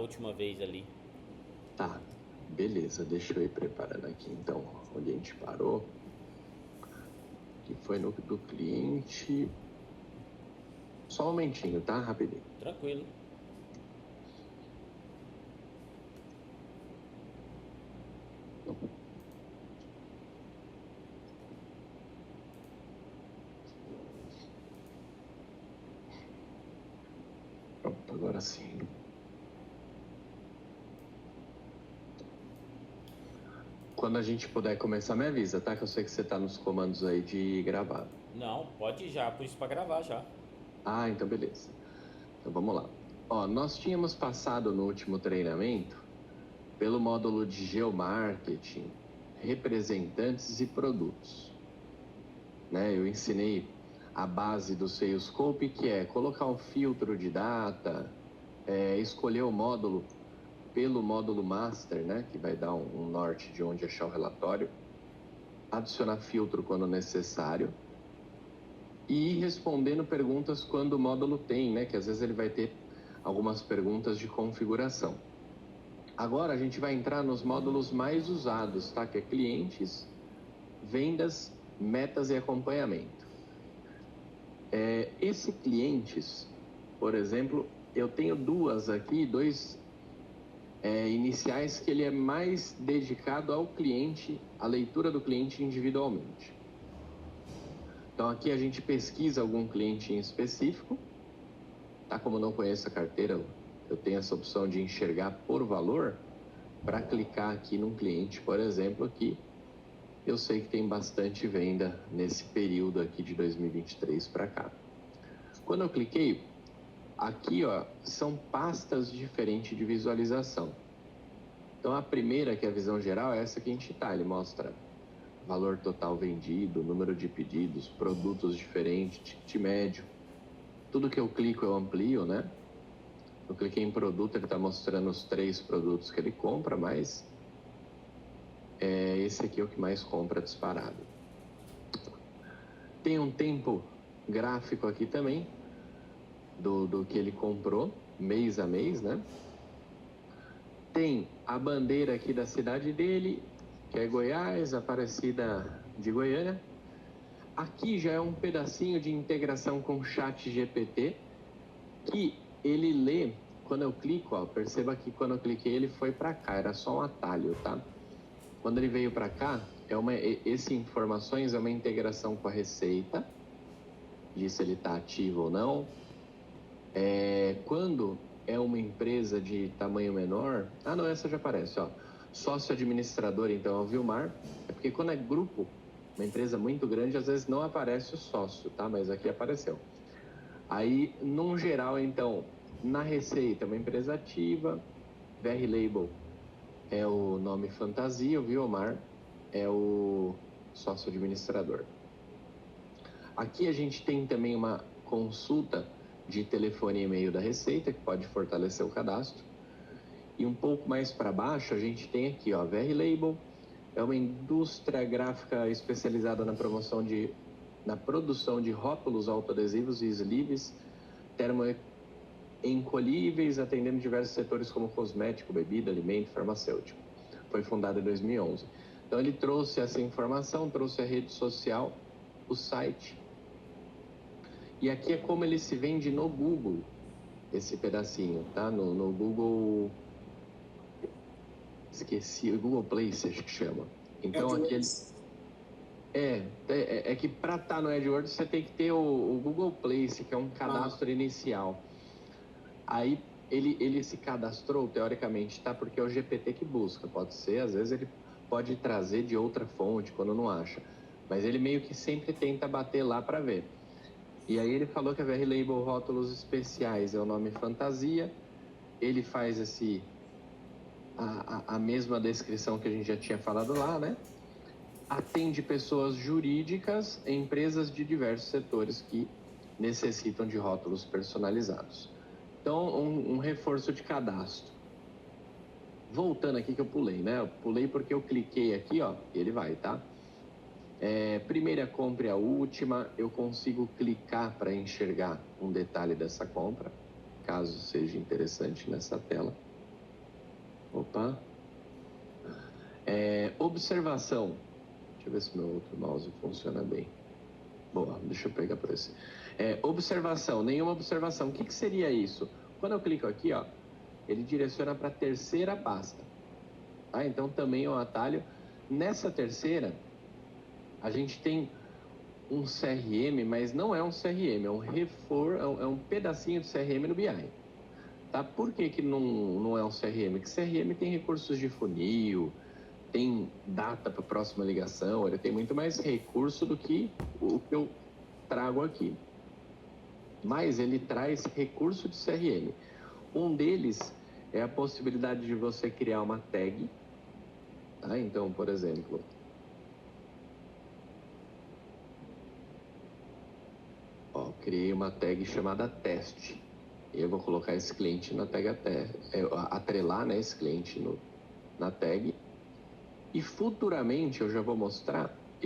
última vez ali. Tá, beleza, deixa eu ir preparando aqui então onde a gente parou, que foi no do cliente. Só um momentinho, tá? Rapidinho. Tranquilo. Pronto, agora sim. Quando a gente puder começar, me avisa, tá? Que eu sei que você tá nos comandos aí de gravar. Não, pode ir já, por isso pra gravar já. Ah, então beleza. Então vamos lá. Ó, nós tínhamos passado no último treinamento pelo módulo de geomarketing, representantes e produtos. Né? Eu ensinei a base do Salescope, que é colocar um filtro de data, escolher o módulo pelo módulo master, né? Que vai dar um norte de onde achar o relatório, adicionar filtro quando necessário e ir respondendo perguntas quando o módulo tem, né? Que às vezes ele vai ter algumas perguntas de configuração. Agora a gente vai entrar nos módulos mais usados, tá? Que é clientes, vendas, metas e acompanhamento. Esse clientes, por exemplo, eu tenho dois iniciais que ele é mais dedicado ao cliente, à leitura do cliente individualmente. Então aqui a gente pesquisa algum cliente em específico, tá? Como eu não conheço a carteira, eu tenho essa opção de enxergar por valor para clicar aqui num cliente, por exemplo, aqui eu sei que tem bastante venda nesse período aqui de 2023 para cá. Quando eu cliquei, aqui ó, são pastas diferentes de visualização. Então a primeira, que é a visão geral, é essa que a gente tá, ele mostra valor total vendido, número de pedidos, produtos diferentes, ticket médio. Tudo que eu clico eu amplio, né? Eu cliquei em produto, ele está mostrando os 3 produtos que ele compra, mas esse aqui é o que mais compra disparado. Tem um tempo gráfico aqui também, do que ele comprou, mês a mês, né? Tem a bandeira aqui da cidade dele, que é Goiás, Aparecida de Goiânia. Aqui já é um pedacinho de integração com o chat GPT, que ele lê, quando eu clico, ó, perceba que quando eu cliquei ele foi para cá, era só um atalho, tá? Quando ele veio para cá, esse informações é uma integração com a Receita, de se ele está ativo ou não. Quando é uma empresa de tamanho menor, não, essa já aparece, ó. Sócio administrador, então, é o Vilmar. É porque quando é grupo, uma empresa muito grande, às vezes não aparece o sócio, tá? Mas aqui apareceu. Aí, num geral, então, na Receita, uma empresa ativa, VR Label é o nome fantasia, o Vilmar é o sócio administrador. Aqui a gente tem também uma consulta de telefone e e-mail da Receita, que pode fortalecer o cadastro. E um pouco mais para baixo, a gente tem aqui, ó, VR Label, é uma indústria gráfica especializada na produção de rótulos autoadesivos e sleeves termoencolhíveis, atendendo diversos setores como cosmético, bebida, alimento, farmacêutico. Foi fundada em 2011. Então ele trouxe essa informação, trouxe a rede social, o site. E aqui é como ele se vende no Google, esse pedacinho, tá? No Google... Esqueci, o Google Place, acho que chama. Então aqui ele... É que para estar no AdWords você tem que ter o Google Place, que é um cadastro inicial. Aí ele se cadastrou, teoricamente, tá? Porque é o GPT que busca. Pode ser, às vezes ele pode trazer de outra fonte quando não acha. Mas ele meio que sempre tenta bater lá para ver. E aí ele falou que a VR Label Rótulos Especiais é o nome fantasia. Ele faz a mesma descrição que a gente já tinha falado lá, né? Atende pessoas jurídicas e empresas de diversos setores que necessitam de rótulos personalizados. Então, um reforço de cadastro. Voltando aqui que eu pulei, né? Eu pulei porque eu cliquei aqui, ó, e ele vai, tá? Primeira compra e a última, eu consigo clicar para enxergar um detalhe dessa compra, caso seja interessante nessa tela. Opa. Observação. Deixa eu ver se meu outro mouse funciona bem. Boa, deixa eu pegar por esse. Observação, nenhuma observação. O que seria isso? Quando eu clico aqui, ó, ele direciona para a terceira pasta. Tá? Então também é um atalho. Nessa terceira, a gente tem um CRM, mas não é um CRM, é um pedacinho de CRM no BI. Tá? Por que não é um CRM? Porque CRM tem recursos de funil, tem data para a próxima ligação, ele tem muito mais recurso do que o que eu trago aqui. Mas ele traz recurso de CRM. Um deles é a possibilidade de você criar uma tag. Tá? Então, por exemplo, criei uma tag chamada teste. Eu vou colocar esse cliente na tag atrelar, né, esse cliente na tag. E futuramente, eu já vou mostrar, a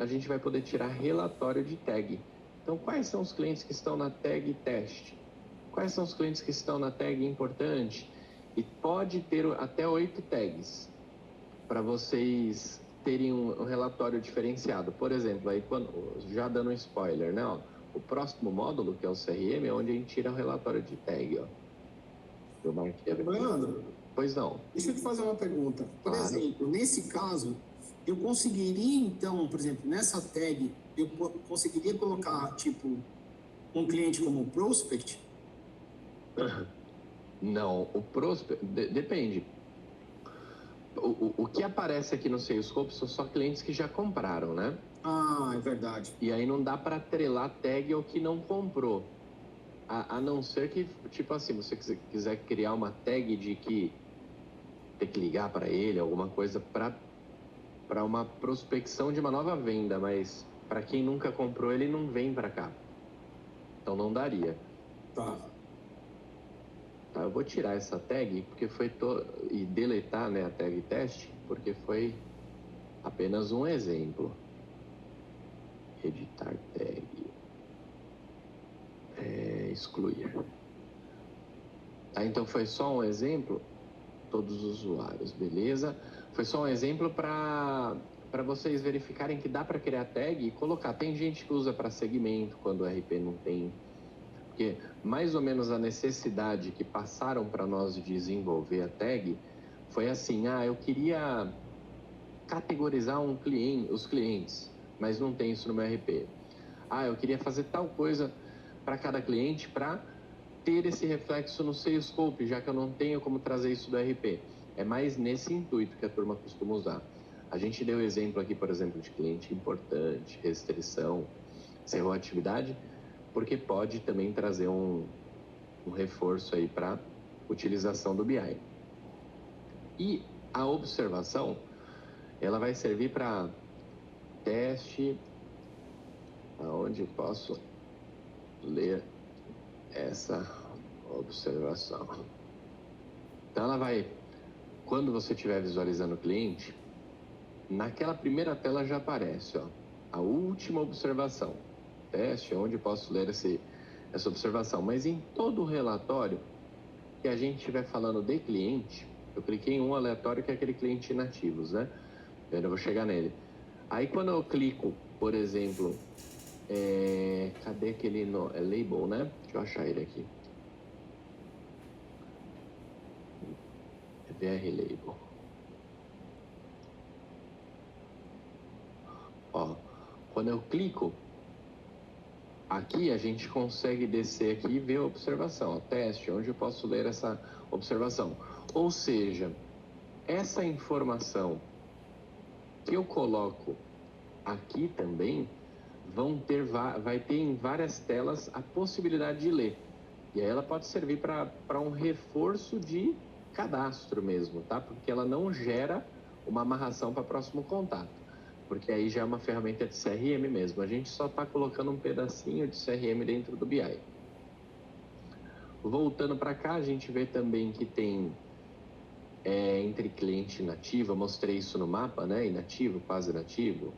gente vai poder tirar relatório de tag. Então, quais são os clientes que estão na tag teste? Quais são os clientes que estão na tag importante? E pode ter até 8 tags para vocês terem um relatório diferenciado. Por exemplo, aí já dando um spoiler, né? O próximo módulo, que é o CRM, é onde a gente tira o relatório de tag. Eu marquei. Leandro, pois não. Deixa eu te fazer uma pergunta. Por Claro. exemplo, nesse caso, eu conseguiria então, por exemplo, nessa tag, eu conseguiria colocar, tipo, um cliente como prospect? Não, o prospect depende. O que aparece aqui no Salesforce são só clientes que já compraram, né? Ah, é verdade. E aí não dá para atrelar tag ao que não comprou. A não ser que, tipo assim, você quiser criar uma tag de que ter que ligar para ele, alguma coisa para uma prospecção de uma nova venda, mas para quem nunca comprou, ele não vem para cá. Então não daria. Tá. Tá, eu vou tirar essa tag porque e deletar, né, a tag teste, porque foi apenas um exemplo. Editar tag. Excluir. Tá, então foi só um exemplo, todos os usuários, beleza? Foi só um exemplo para vocês verificarem que dá para criar tag e colocar. Tem gente que usa para segmento quando o RP não tem. Porque mais ou menos a necessidade que passaram para nós de desenvolver a tag foi assim, eu queria categorizar os clientes, mas não tem isso no meu RP. Eu queria fazer tal coisa para cada cliente para ter esse reflexo no Salesforce, já que eu não tenho como trazer isso do RP. É mais nesse intuito que a turma costuma usar. A gente deu exemplo aqui, por exemplo, de cliente importante, restrição, encerrou a atividade, porque pode também trazer um reforço aí para utilização do BI. E a observação, ela vai servir para teste, aonde posso ler essa observação. Então ela vai, quando você estiver visualizando o cliente, naquela primeira tela já aparece, a última observação. Teste, onde posso ler essa observação. Mas em todo o relatório que a gente estiver falando de cliente, eu cliquei em um aleatório que é aquele cliente inativos, né? Eu vou chegar nele. Aí quando eu clico, por exemplo, cadê aquele label, né? Deixa eu achar ele aqui. BR label. Quando eu clico, aqui a gente consegue descer aqui e ver a observação, teste, onde eu posso ler essa observação. Ou seja, essa informação que eu coloco aqui também vai ter em várias telas a possibilidade de ler. E aí ela pode servir para um reforço de cadastro mesmo, tá? Porque ela não gera uma amarração para próximo contato. Porque aí já é uma ferramenta de CRM mesmo. A gente só está colocando um pedacinho de CRM dentro do BI. Voltando para cá, a gente vê também que tem entre cliente inativo, eu mostrei isso no mapa, né? Inativo, quase inativo,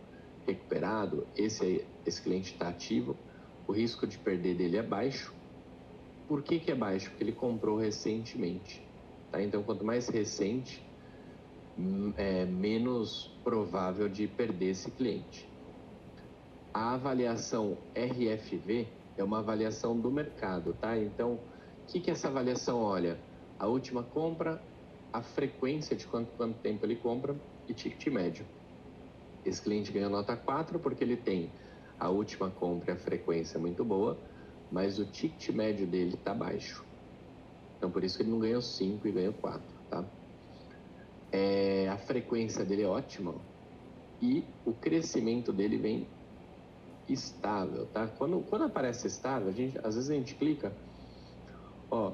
recuperado. Esse cliente está ativo. O risco de perder dele é baixo. Por que é baixo? Porque ele comprou recentemente. tá? Então, quanto mais recente, menos provável de perder esse cliente. A avaliação RFV é uma avaliação do mercado, tá? Então, o que essa avaliação olha? A última compra, a frequência de quanto tempo ele compra e ticket médio. Esse cliente ganhou nota 4 porque ele tem a última compra e a frequência muito boa, mas o ticket médio dele está baixo. Então, por isso que ele não ganhou 5 e ganhou 4, tá? A frequência dele é ótima e o crescimento dele vem estável, tá? Quando aparece estável, às vezes a gente clica, ó,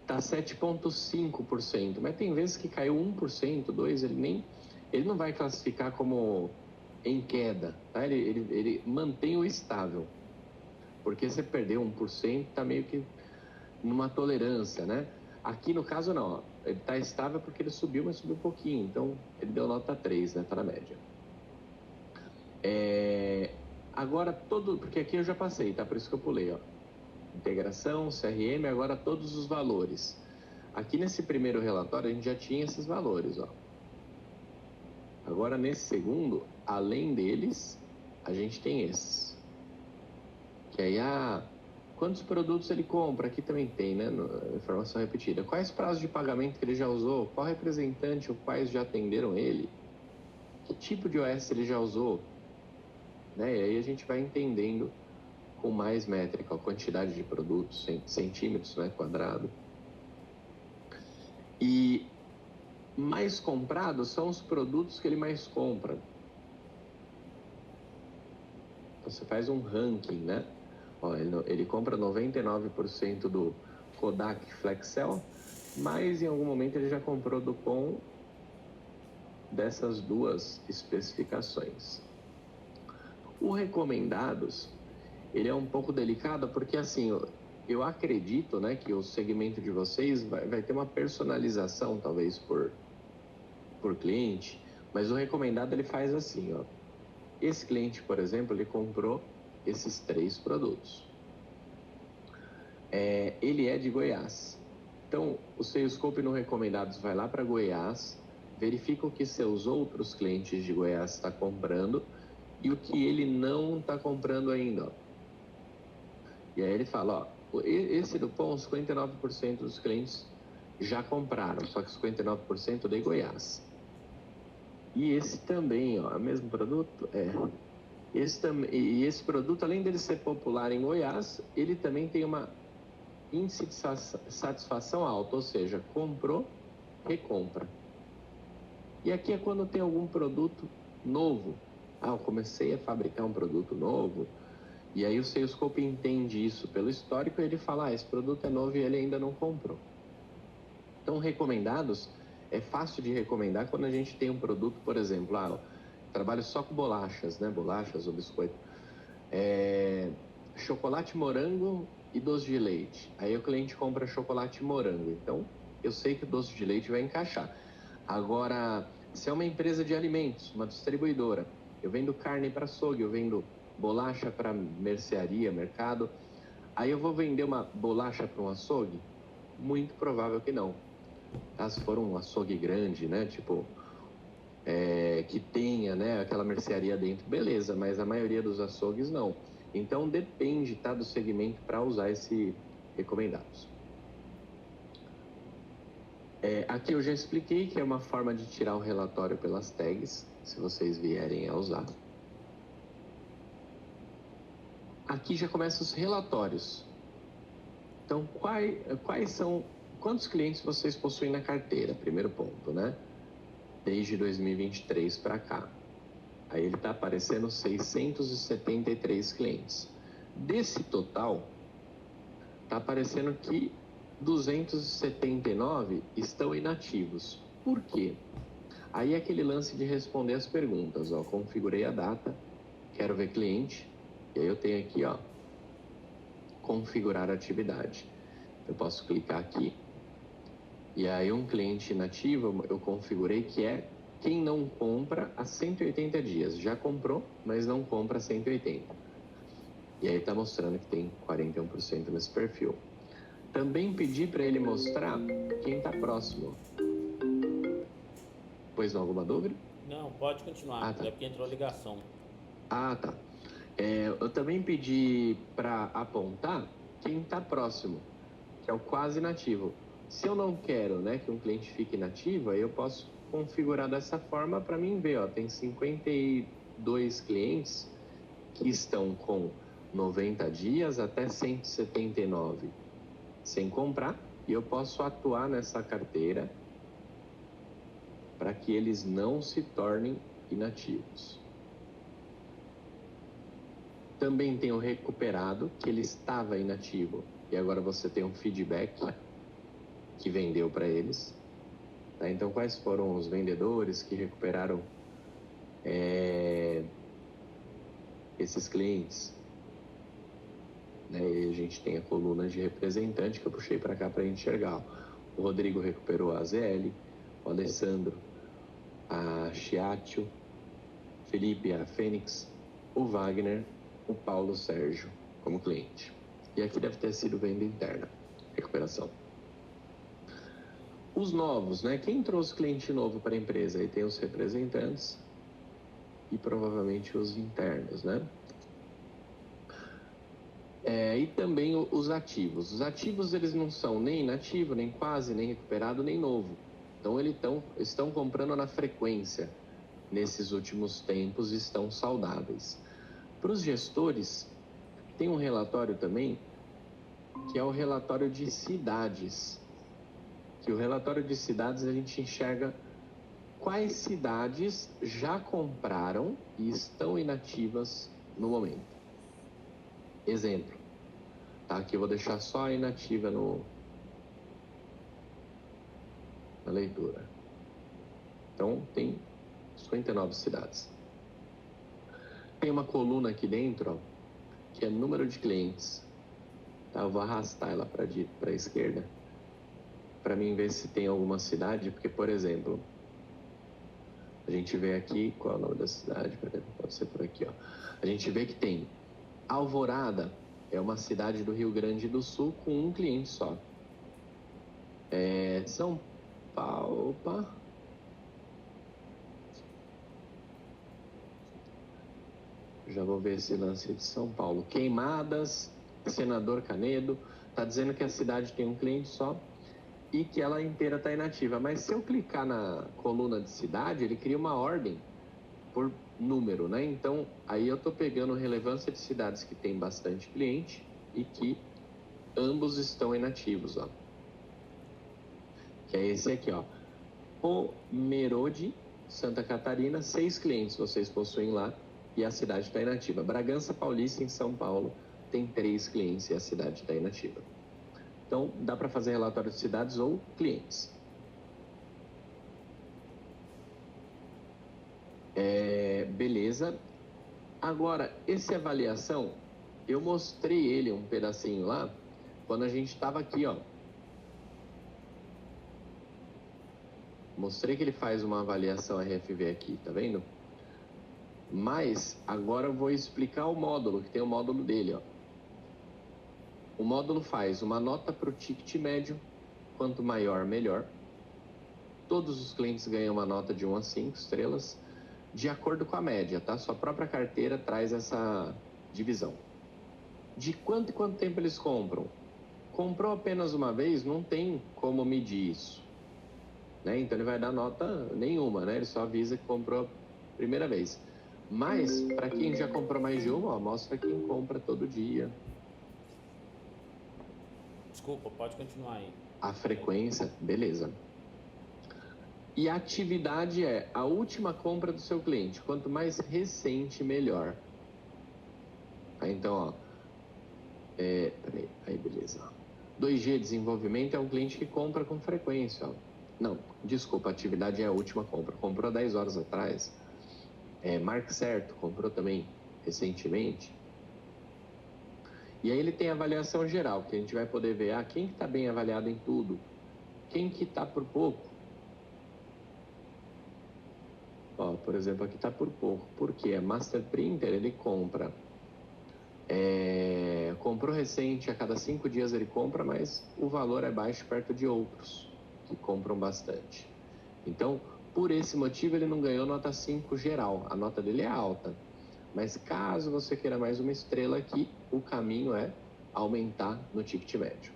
tá 7,5%, mas tem vezes que caiu 1%, 2%, ele não vai classificar como em queda, tá? Ele mantém o estável, porque você perdeu 1%, tá meio que numa tolerância, né? Aqui no caso não, ó, ele tá estável porque ele subiu, mas subiu um pouquinho, então ele deu nota 3, né? Tá na média. Agora porque aqui eu já passei, tá? Por isso que eu pulei, ó. Integração, CRM, agora todos os valores. Aqui nesse primeiro relatório a gente já tinha esses valores, ó. Agora nesse segundo, além deles, a gente tem esses. Que aí, quantos produtos ele compra? Aqui também tem, né? Informação repetida. Quais prazos de pagamento que ele já usou? Qual representante ou quais já atenderam ele? Que tipo de OS ele já usou? Né? E aí a gente vai entendendo com mais métrica a quantidade de produtos, centímetros, né, quadrado. E mais comprados são os produtos que ele mais compra. Você faz um ranking, né? Ó, ele compra 99% do Kodak Flexel, mas em algum momento ele já comprou do POM dessas duas especificações. O recomendados, ele é um pouco delicado porque, assim, eu acredito, né, que o segmento de vocês vai ter uma personalização, talvez, por cliente, mas o recomendado ele faz assim, ó. Esse cliente, por exemplo, ele comprou esses 3 produtos. Ele é de Goiás. Então, o Salescope no recomendados vai lá para Goiás, verifica o que seus outros clientes de Goiás estão comprando e o que ele não está comprando ainda, ó. E aí ele fala, ó, esse do POM, 59% dos clientes já compraram, só que 59% de Goiás. E esse também, ó, é o mesmo produto? Esse produto, além dele ser popular em Goiás, ele também tem uma índice de satisfação alto, ou seja, comprou, recompra. E aqui é quando tem algum produto novo. Eu comecei a fabricar um produto novo, e aí o Salescope entende isso pelo histórico e ele fala, esse produto é novo e ele ainda não comprou. Então, recomendados, é fácil de recomendar quando a gente tem um produto, por exemplo, eu trabalho só com bolachas, né? Bolachas ou biscoito. Chocolate morango e doce de leite. Aí o cliente compra chocolate morango. Então, eu sei que o doce de leite vai encaixar. Agora, se é uma empresa de alimentos, uma distribuidora, eu vendo carne para açougue, eu vendo bolacha para mercearia, mercado, aí eu vou vender uma bolacha para um açougue? Muito provável que não. Tá? Se for um açougue grande, né? Tipo, que tenha, né, aquela mercearia dentro, beleza, mas a maioria dos açougues não. Então depende, tá, do segmento para usar esse recomendados. Aqui eu já expliquei que é uma forma de tirar o relatório pelas tags, se vocês vierem a usar. Aqui já começam os relatórios. Então, quantos clientes vocês possuem na carteira? Primeiro ponto, né? Desde 2023 para cá. Aí ele está aparecendo 673 clientes. Desse total, está aparecendo que 279 estão inativos. Por quê? Aí é aquele lance de responder as perguntas, ó. Configurei a data, quero ver cliente, e aí eu tenho aqui, ó, configurar atividade. Eu posso clicar aqui, e aí um cliente inativo eu configurei que é quem não compra há 180 dias. Já comprou, mas não compra há 180. E aí está mostrando que tem 41% nesse perfil. Também pedi para ele mostrar quem está próximo. Pois não, alguma dúvida? Não, pode continuar. Tá. É porque entrou ligação. Tá. Eu também pedi para apontar quem está próximo, que é o quase inativo. Se eu não quero, né, que um cliente fique inativo, aí eu posso configurar dessa forma para mim ver. Tem 52 clientes que estão com 90 dias até 179 sem comprar, e eu posso atuar nessa carteira para que eles não se tornem inativos. Também tem o recuperado, que ele estava inativo e agora você tem um feedback que vendeu para eles. Tá? Então, quais foram os vendedores que recuperaram esses clientes? E a gente tem a coluna de representante que eu puxei para cá para enxergar. O Rodrigo recuperou a AZL, o Alessandro a Chiatio, Felipe a Fênix, o Wagner, o Paulo Sérgio como cliente. E aqui deve ter sido venda interna, recuperação. Os novos, né? Quem trouxe cliente novo para a empresa? Aí tem os representantes e provavelmente os internos, né? E também os ativos. Os ativos, eles não são nem inativo, nem quase, nem recuperado, nem novo. Então, eles estão comprando na frequência nesses últimos tempos e estão saudáveis. Para os gestores, tem um relatório também, que é o relatório de cidades. Que o relatório de cidades a gente enxerga quais cidades já compraram e estão inativas no momento. Exemplo, tá? Aqui eu vou deixar só a inativa na leitura. Então, tem 59 cidades. Tem uma coluna aqui dentro, que é número de clientes. Tá? Eu vou arrastar ela para a esquerda, para mim ver se tem alguma cidade, porque, por exemplo, a gente vê aqui, qual é o nome da cidade? Pode ser por aqui, ó. A gente vê que tem Alvorada, é uma cidade do Rio Grande do Sul com um cliente só. São Paulo, opa. Já vou ver esse lance de São Paulo. Queimadas, Senador Canedo, tá dizendo que a cidade tem um cliente só e que ela inteira está inativa. Mas se eu clicar na coluna de cidade, ele cria uma ordem por número, né? Então, aí eu estou pegando relevância de cidades que tem bastante cliente e que ambos estão inativos, ó. Que é esse aqui, ó. Pomerode, Santa Catarina, 6 clientes vocês possuem lá e a cidade está inativa. Bragança Paulista, em São Paulo, tem 3 clientes e a cidade está inativa. Então, dá para fazer relatório de cidades ou clientes. Beleza. Agora, essa avaliação, eu mostrei ele um pedacinho lá, quando a gente estava aqui, ó. Mostrei que ele faz uma avaliação RFV aqui, tá vendo? Mas, agora eu vou explicar o módulo, que tem o módulo dele, ó. O módulo faz uma nota para o ticket médio, quanto maior, melhor. Todos os clientes ganham uma nota de 1 a 5 estrelas, de acordo com a média, tá? Sua própria carteira traz essa divisão. De quanto e quanto tempo eles compram? Comprou apenas uma vez, não tem como medir isso, né? Então ele vai dar nota nenhuma, né? Ele só avisa que comprou a primeira vez. Mas, para quem já comprou mais de uma, ó, mostra quem compra todo dia. Desculpa, pode continuar aí. A frequência, beleza. E a atividade é a última compra do seu cliente. Quanto mais recente, melhor. Então, ó. Peraí, aí beleza. 2G desenvolvimento é um cliente que compra com frequência, ó. Não, desculpa, a atividade é a última compra. Comprou 10 horas atrás. Marque certo, comprou também recentemente. E aí ele tem avaliação geral, que a gente vai poder ver quem que está bem avaliado em tudo, quem que está por pouco. Ó, por exemplo, aqui está por pouco. Por quê? A Master Printer, ele compra Comprou recente, a cada 5 dias ele compra, mas o valor é baixo perto de outros que compram bastante. Então, por esse motivo, ele não ganhou nota 5 geral. A nota dele é alta. Mas caso você queira mais uma estrela aqui, o caminho é aumentar no ticket médio.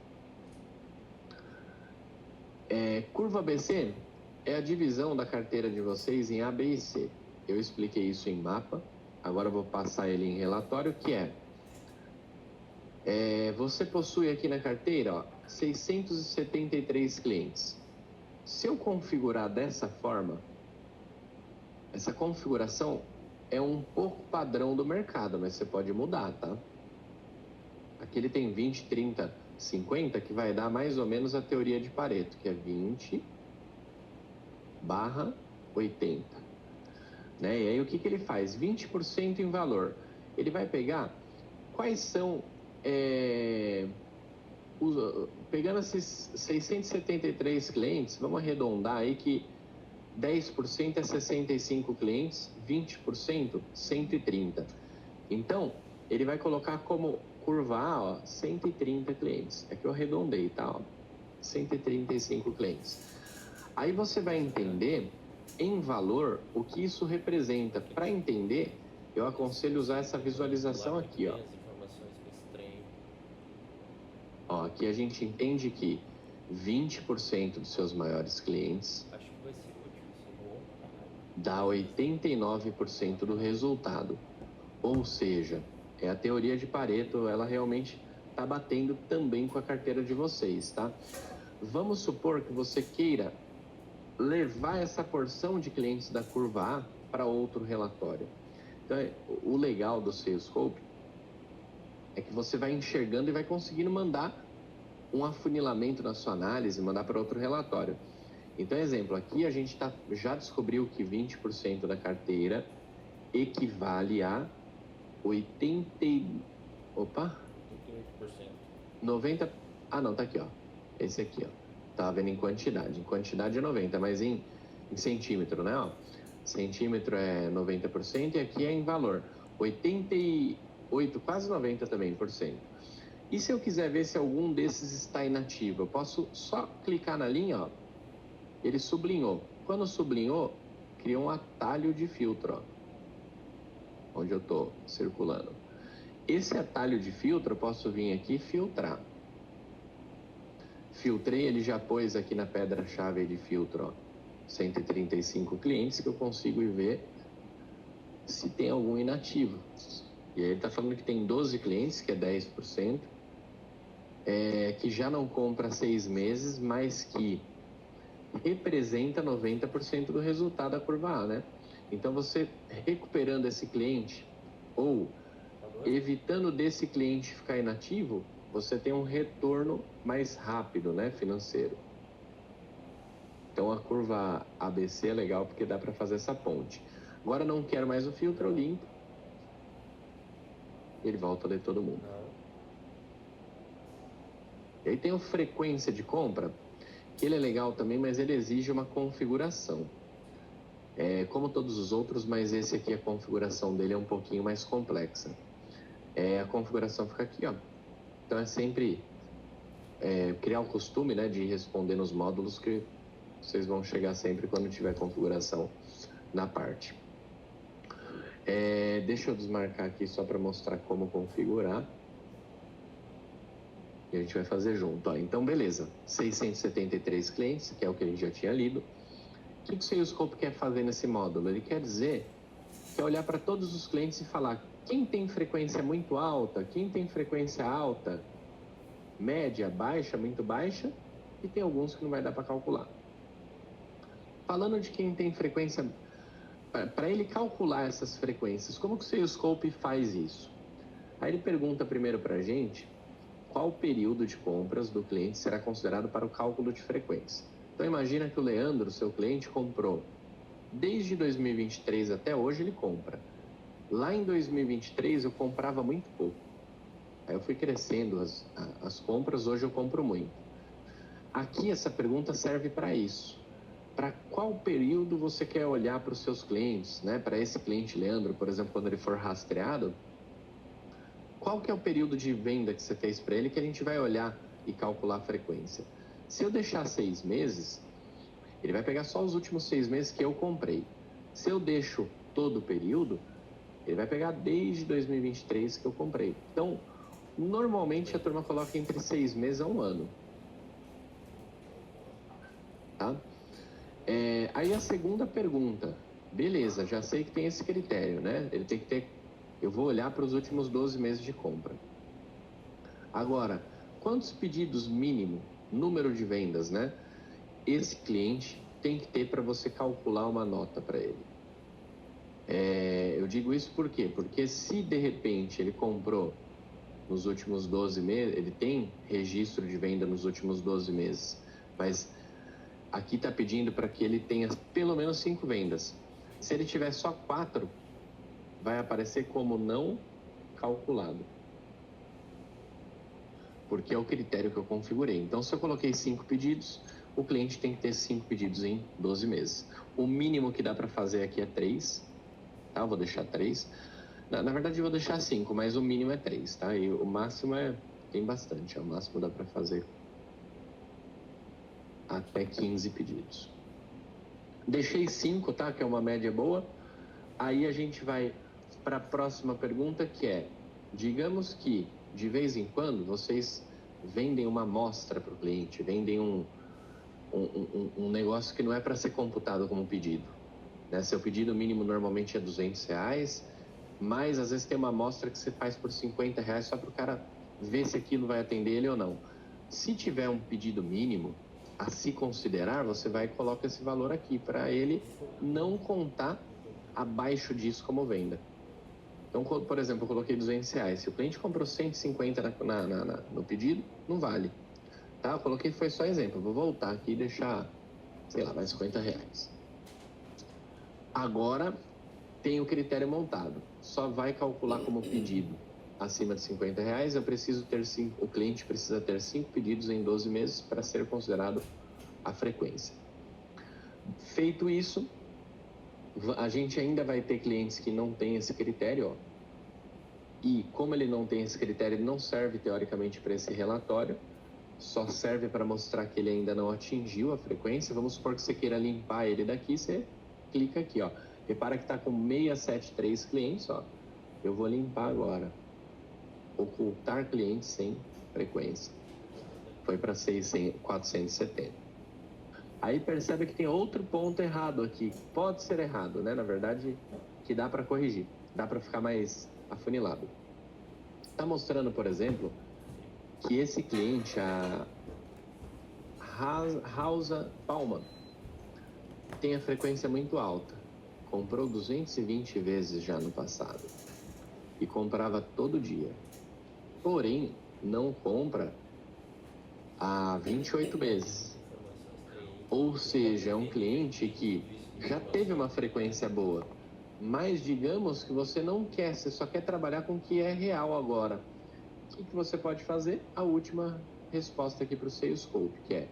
Curva ABC é a divisão da carteira de vocês em A, B e C. Eu expliquei isso em mapa, agora eu vou passar ele em relatório, que você possui aqui na carteira 673 clientes. Se eu configurar dessa forma, essa configuração é um pouco padrão do mercado, mas você pode mudar, tá? Aqui ele tem 20, 30, 50, que vai dar mais ou menos a teoria de Pareto, que é 20/80. Né? E aí o que ele faz? 20% em valor. Ele vai pegar quais são... pegando esses 673 clientes, vamos arredondar aí que 10% é 65 clientes, 20%, 130. Então, ele vai colocar como curva A, 130 clientes. É que eu arredondei, tá? 135 clientes. Aí você vai entender, em valor, o que isso representa. Para entender, eu aconselho usar essa visualização aqui, ó. Aqui a gente entende que 20% dos seus maiores clientes dá 89% do resultado. Ou seja, é a teoria de Pareto, ela realmente está batendo também com a carteira de vocês, tá? Vamos supor que você queira levar essa porção de clientes da curva A para outro relatório. Então, o legal do Salescope é que você vai enxergando e vai conseguindo mandar um afunilamento na sua análise, mandar para outro relatório. Então, exemplo, aqui a gente já descobriu que 20% da carteira equivale a 90... Ah, não, tá aqui, ó. Esse aqui, ó. Tava vendo em quantidade. Em quantidade é 90, mas em centímetro, né? Ó. Centímetro é 90% e aqui é em valor. 88, quase 90 também, por cento. E se eu quiser ver se algum desses está inativo, eu posso só clicar na linha, ó. Ele sublinhou. Quando sublinhou, cria um atalho de filtro, ó. Onde eu estou circulando. Esse atalho de filtro, eu posso vir aqui e filtrar. Filtrei, ele já pôs aqui na pedra-chave de filtro, ó, 135 clientes, que eu consigo ver se tem algum inativo. E aí ele está falando que tem 12 clientes, que é 10%, que já não compra há 6 meses, mas que representa 90% do resultado da curva A, né? Então, você recuperando esse cliente ou evitando desse cliente ficar inativo, você tem um retorno mais rápido, né, financeiro. Então, a curva ABC é legal porque dá para fazer essa ponte. Agora, não quero mais o filtro, eu limpo. Ele volta a ler todo mundo. E aí tem o frequência de compra, que ele é legal também, mas ele exige uma configuração. Como todos os outros, mas esse aqui, a configuração dele é um pouquinho mais complexa. A configuração fica aqui, ó. Então é sempre criar o costume, né, de responder nos módulos, que vocês vão chegar sempre quando tiver configuração na parte. Deixa eu desmarcar aqui só para mostrar como configurar. E a gente vai fazer junto, ó. Então, beleza. 673 clientes, que é o que a gente já tinha lido. O que o Salescope quer fazer nesse módulo? Ele quer dizer, quer olhar para todos os clientes e falar quem tem frequência muito alta, quem tem frequência alta, média, baixa, muito baixa, e tem alguns que não vai dar para calcular. Falando de quem tem frequência, para ele calcular essas frequências, como que o Salescope faz isso? Aí ele pergunta primeiro para a gente qual período de compras do cliente será considerado para o cálculo de frequência. Então, imagina que o Leandro, seu cliente, comprou desde 2023 até hoje, ele compra. Lá em 2023, eu comprava muito pouco. Aí eu fui crescendo as compras, hoje eu compro muito. Aqui, essa pergunta serve para isso. Para qual período você quer olhar para os seus clientes, né? Para esse cliente, Leandro, por exemplo, quando ele for rastreado, qual que é o período de venda que você fez para ele, que a gente vai olhar e calcular a frequência. Se eu deixar 6 meses, ele vai pegar só os últimos 6 meses que eu comprei. Se eu deixo todo o período, ele vai pegar desde 2023 que eu comprei. Então, normalmente a turma coloca entre 6 meses a 1 ano. Tá? Aí a segunda pergunta. Beleza, já sei que tem esse critério, né? Ele tem que ter... Eu vou olhar para os últimos 12 meses de compra. Agora, quantos pedidos mínimo, número de vendas, né? Esse cliente tem que ter para você calcular uma nota para ele. Eu digo isso por quê? Porque se de repente ele comprou nos últimos 12 meses, ele tem registro de venda nos últimos 12 meses, mas aqui está pedindo para que ele tenha pelo menos 5 vendas. Se ele tiver só 4, vai aparecer como não calculado, porque é o critério que eu configurei. Então, se eu coloquei 5 pedidos, o cliente tem que ter 5 pedidos em 12 meses. O mínimo que dá para fazer aqui é 3, tá? Eu vou deixar 3. Na verdade, eu vou deixar 5, mas o mínimo é 3, tá? E o máximo tem bastante. O máximo dá para fazer até 15 pedidos. Deixei 5, tá? Que é uma média boa. Aí a gente vai para a próxima pergunta, que é: digamos que de vez em quando vocês vendem uma amostra para o cliente, vendem um negócio que não é para ser computado como pedido, né? Seu pedido mínimo normalmente é R$200, mas às vezes tem uma amostra que você faz por R$50 só para o cara ver se aquilo vai atender ele ou não. Se tiver um pedido mínimo a se considerar, você vai e coloca esse valor aqui para ele não contar abaixo disso como venda. Então, por exemplo, eu coloquei R$200. Se o cliente comprou 150 no pedido, não vale. Tá? Eu coloquei, foi só exemplo. Vou voltar aqui e deixar, sei lá, mais R$50. Agora, tem o critério montado. Só vai calcular como pedido acima de R$50. O cliente precisa ter 5 pedidos em 12 meses para ser considerado a frequência. Feito isso, a gente ainda vai ter clientes que não têm esse critério, ó. E como ele não tem esse critério, ele não serve teoricamente para esse relatório, só serve para mostrar que ele ainda não atingiu a frequência. Vamos supor que você queira limpar ele daqui, você clica aqui, ó. Repara que está com 673 clientes, ó. Eu vou limpar agora. Ocultar clientes sem frequência. Foi para 470. Aí percebe que tem outro ponto errado aqui. Pode ser errado, né? Na verdade, que dá para corrigir. Dá para ficar mais afunilado. Está mostrando, por exemplo, que esse cliente, a Hausa Palma, tem a frequência muito alta. Comprou 220 vezes já no passado. E comprava todo dia. Porém, não compra há 28 meses. Ou seja, é um cliente que já teve uma frequência boa, mas digamos que você não quer, você só quer trabalhar com o que é real agora. O que você pode fazer? A última resposta aqui para o Salescope, que é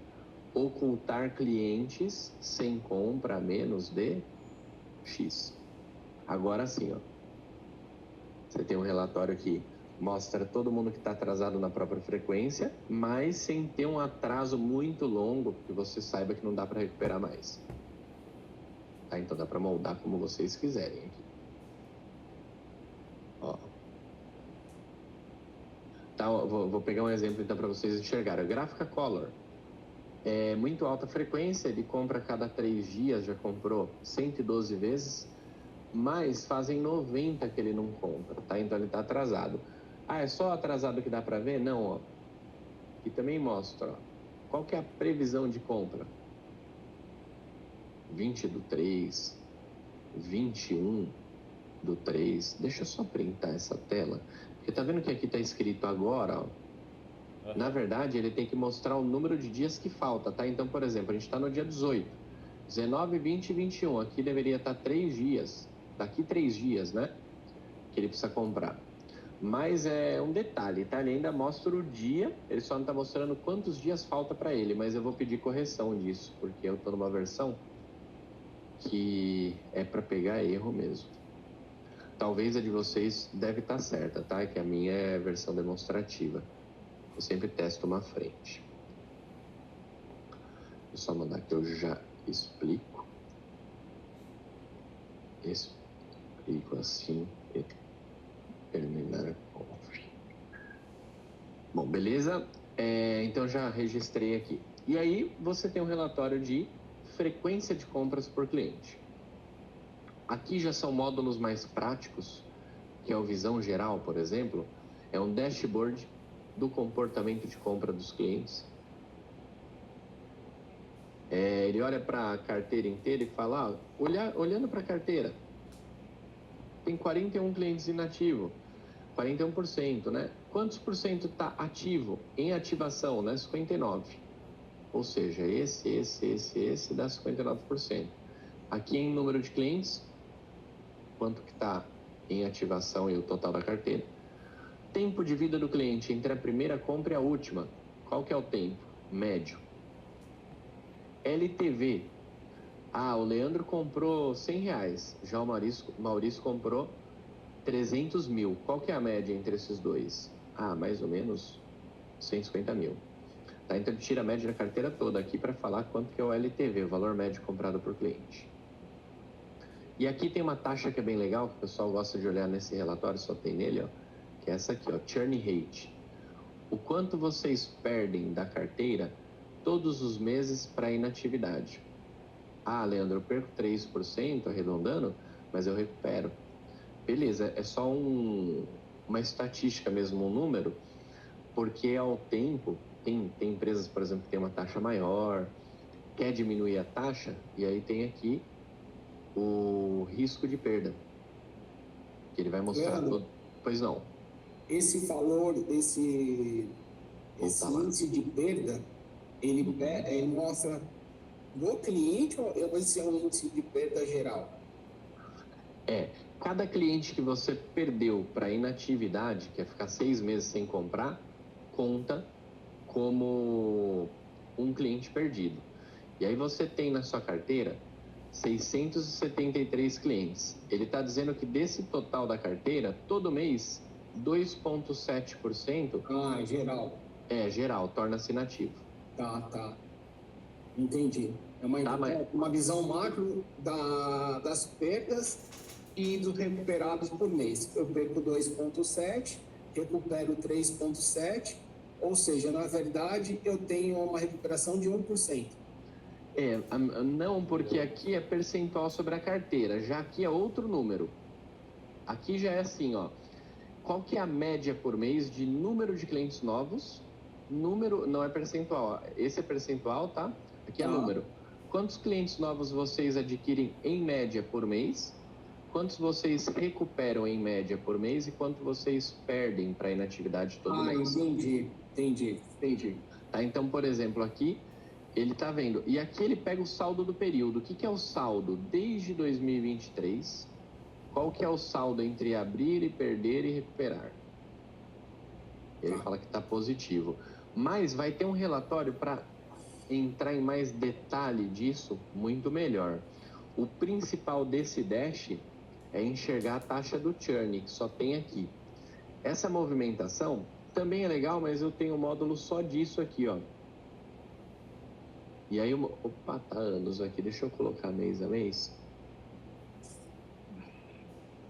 ocultar clientes sem compra a menos de X. Agora sim, ó. Você tem um relatório que mostra todo mundo que está atrasado na própria frequência, mas sem ter um atraso muito longo, que você saiba que não dá para recuperar mais. Tá? Então dá para moldar como vocês quiserem aqui. Ó. Tá, ó, vou pegar um exemplo então para vocês enxergarem. A gráfica Color é muito alta frequência, ele compra a cada 3 dias, já comprou 112 vezes, mas fazem 90 que ele não compra, tá? Então ele está atrasado. Ah, é só atrasado que dá para ver? Não, ó. E também mostra, ó. Qual que é a previsão de compra? 20/3, 21/3. Deixa eu só printar essa tela, porque tá vendo que aqui tá escrito agora, ó. Na verdade, ele tem que mostrar o número de dias que falta, tá? Então, por exemplo, a gente está no dia 18, 19, 20 e 21. Aqui deveria estar 3 dias. Daqui 3 dias, né? Que ele precisa comprar. Mas é um detalhe, tá? Ele ainda mostra o dia, ele só não tá mostrando quantos dias falta para ele, mas eu vou pedir correção disso, porque eu tô numa versão que é para pegar erro mesmo. Talvez a de vocês deve estar certa, tá? É que a minha é a versão demonstrativa. Eu sempre testo uma frente. Vou só mandar que eu já explico. Explico assim e terminar com. Bom, beleza? Então já registrei aqui. E aí você tem um relatório de frequência de compras por cliente. Aqui já são módulos mais práticos, que é o Visão Geral, por exemplo. É um dashboard do comportamento de compra dos clientes. Ele olha para a carteira inteira e fala, olhando para a carteira, tem 41 clientes inativos, 41%, né? Quantos por cento está ativo, em ativação, né? 59%. Ou seja, esse dá 59%. Aqui em número de clientes, quanto que está em ativação e o total da carteira. Tempo de vida do cliente entre a primeira compra e a última. Qual que é o tempo? Médio. LTV. O Leandro comprou R$100, já o Maurício comprou 300 mil. Qual que é a média entre esses dois? Mais ou menos 150 mil. Tá, então ele tira a média da carteira toda aqui para falar quanto que é o LTV, o valor médio comprado por cliente. E aqui tem uma taxa que é bem legal, que o pessoal gosta de olhar nesse relatório, só tem nele, ó, que é essa aqui, ó, churn rate. O quanto vocês perdem da carteira todos os meses para inatividade. Leandro, eu perco 3%, arredondando, mas eu recupero. Beleza, é só uma estatística mesmo, um número, porque ao tempo, tem empresas, por exemplo, que tem uma taxa maior, quer diminuir a taxa, e aí tem aqui o risco de perda, que ele vai mostrar todo. Pois não. Esse valor, esse índice de perda, ele mostra no cliente ou esse é um índice de perda geral? Cada cliente que você perdeu para inatividade, que é ficar 6 meses sem comprar, conta como um cliente perdido. E aí você tem na sua carteira 673 clientes. Ele está dizendo que desse total da carteira, todo mês, 2,7%... geral. Geral, torna-se inativo. Tá. Entendi. É uma visão macro das perdas e dos recuperados por mês. Eu perco 2,7%, recupero 3,7%, ou seja, na verdade, eu tenho uma recuperação de 1%. Não, porque aqui é percentual sobre a carteira, já aqui é outro número. Aqui já é assim, ó. Qual que é a média por mês de número de clientes novos? Número, não é percentual, ó. Esse é percentual, tá? Aqui é número. Quantos clientes novos vocês adquirem em média por mês? Quantos vocês recuperam em média por mês e quanto vocês perdem para inatividade todo mês? Entendi. Tá, então, por exemplo, aqui ele tá vendo, e aqui ele pega o saldo do período. O que é o saldo desde 2023? Qual que é o saldo entre abrir e perder e recuperar? Ele fala que está positivo. Mas vai ter um relatório para entrar em mais detalhe disso, muito melhor. O principal desse dash é enxergar a taxa do churn, que só tem aqui. Essa movimentação também é legal, mas eu tenho um módulo só disso aqui, ó. E aí, tá anos aqui, deixa eu colocar mês a mês.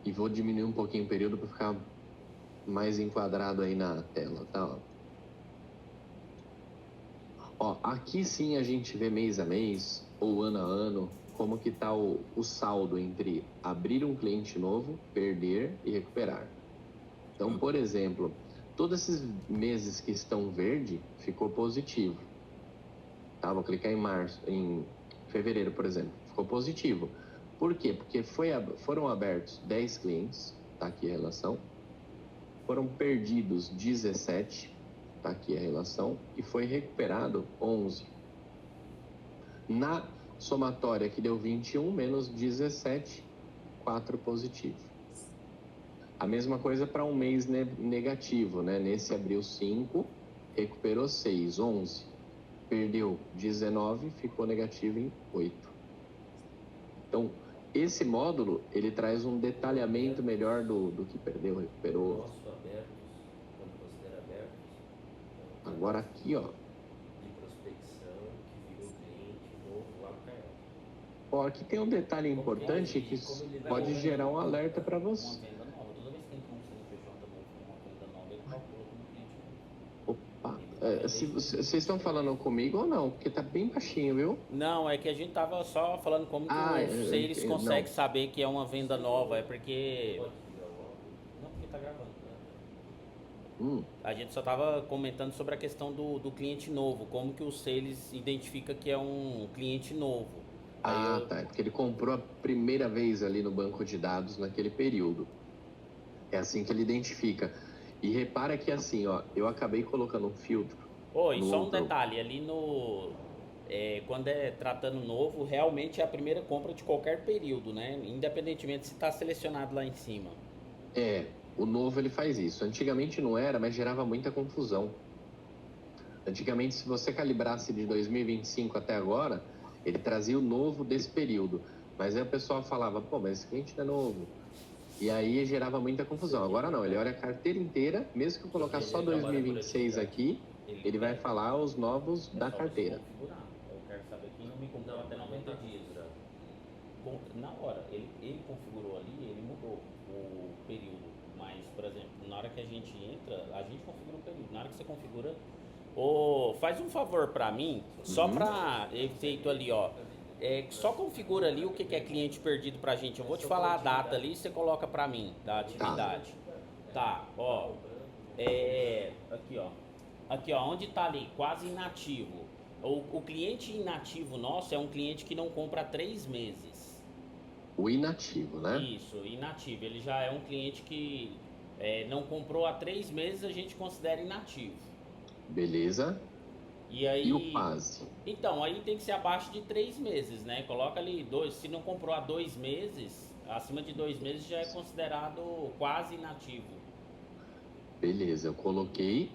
E vou diminuir um pouquinho o período para ficar mais enquadrado aí na tela, tá? Ó, aqui sim a gente vê mês a mês ou ano a ano como que tá o saldo entre abrir um cliente novo, perder e recuperar. Então, por exemplo, todos esses meses que estão verde ficou positivo. Tá? Vou clicar em fevereiro, por exemplo, ficou positivo. Por quê? Porque foram abertos 10 clientes, tá aqui a relação. Foram perdidos 17, tá aqui a relação, e foi recuperado 11. Na somatória que deu 21 menos 17, 4 positivo. A mesma coisa para um mês negativo, né? Nesse abriu 5, recuperou 6, 11. Perdeu 19, ficou negativo em 8. Então, esse módulo, ele traz um detalhamento melhor do que perdeu, recuperou. Nossos abertos, quando considera abertos. Agora aqui, ó. De prospecção, que virou cliente novo lá no Caio. Ó, aqui tem um detalhe importante que pode gerar um alerta para Uma você. venda nova. Toda vez que entra um CNPJ novo com uma venda nova, ele calcula como cliente novo. Opa, vocês estão falando comigo ou não? Porque tá bem baixinho, viu? Não, é que a gente tava só falando como que eu eles entendo, conseguem não. saber que é uma venda nova. É porque... Pode ligar o áudio. Não, porque tá gravando. Hum, A gente só tava comentando sobre a questão do cliente novo. Como que o sales identifica que é um cliente novo. Ah, Aí eu- tá. É porque ele comprou a primeira vez ali no banco de dados naquele período. É assim que ele identifica. E repara que assim, ó, eu acabei colocando um filtro. Oi, no só um outro. detalhe, ali no... quando é tratando novo, realmente é a primeira compra de qualquer período, né? Independentemente se está selecionado lá em cima. É, o novo ele faz isso. Antigamente não era, mas gerava muita confusão. Antigamente, se você calibrasse de 2025 até agora, ele trazia o novo desse período. Mas aí o pessoal falava, pô, mas esse cliente não é novo. E aí gerava muita confusão. Agora não, ele olha a carteira inteira, mesmo que eu colocar só 2026 aqui, ele vai falar os novos da carteira. Eu quero saber quem não me comprou até 90 dias. Na hora, ele configurou ali, ele mudou o período. Mas, por exemplo, na hora que a gente entra, a gente configura o período. Na hora que você configura, faz um favor pra mim, só pra efeito ali, ó. Só configura ali o que é cliente perdido pra gente. Eu vou te falar a data ali e você coloca pra mim, da atividade. Tá, ó. Aqui, ó. Aqui, ó, onde tá ali, quase inativo. O cliente inativo nosso é um cliente que não compra há 3 meses. O inativo, né? Isso, inativo. Ele já é um cliente que não comprou há 3 meses, a gente considera inativo. Beleza. E aí... E o PASE? Então, aí tem que ser abaixo de 3 meses, né? Coloca ali 2. Se não comprou há 2 meses, acima de 2 meses já é considerado quase inativo. Beleza, eu coloquei.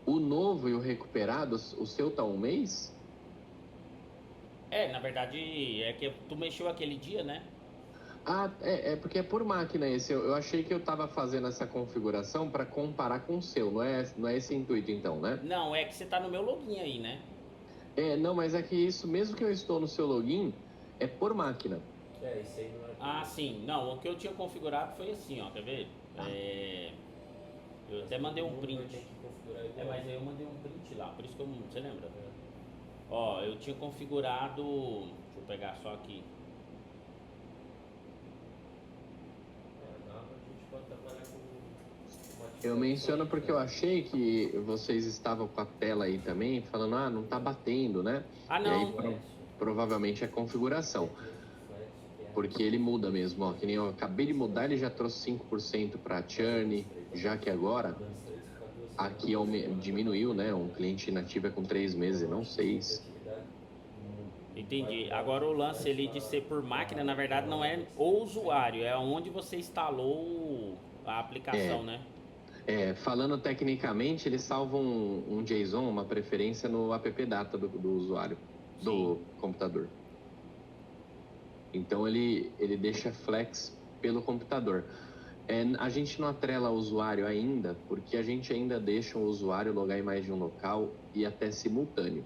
O novo e o recuperado, o seu tá um mês? Na verdade, é que tu mexeu aquele dia, né? Ah, é porque é por máquina esse. Eu achei que eu tava fazendo essa configuração para comparar com o seu. Não é esse intuito então, né? Não, é que você tá no meu login aí, né? Não, mas é que isso, mesmo que eu estou no seu login, é por máquina. Isso aí não é. Ah, sim. Não, o que eu tinha configurado foi assim, ó. Quer ver? Eu até mandei um print. Tem que configurar igual. Mas aí eu mandei um print lá, por isso que eu... Você lembra? Ó, eu tinha configurado... Deixa eu pegar só aqui. A gente pode trabalhar com uma Eu menciono porque eu achei que vocês estavam com a tela aí também, falando, não tá batendo, né? Ah, E aí, não. provavelmente é configuração. Porque ele muda mesmo, ó. Que nem eu acabei de mudar, ele já trouxe 5% para churn, já que agora aqui diminuiu, né? Um cliente inativo é com 3 meses, não 6. Entendi. Agora o lance ali de ser por máquina, na verdade, não é o usuário, é onde você instalou a aplicação, né? Falando tecnicamente, eles salvam um JSON, uma preferência no app data do usuário, do computador. Então ele deixa flex pelo computador. A gente não atrela o usuário ainda, porque a gente ainda deixa o usuário logar em mais de um local e até simultâneo.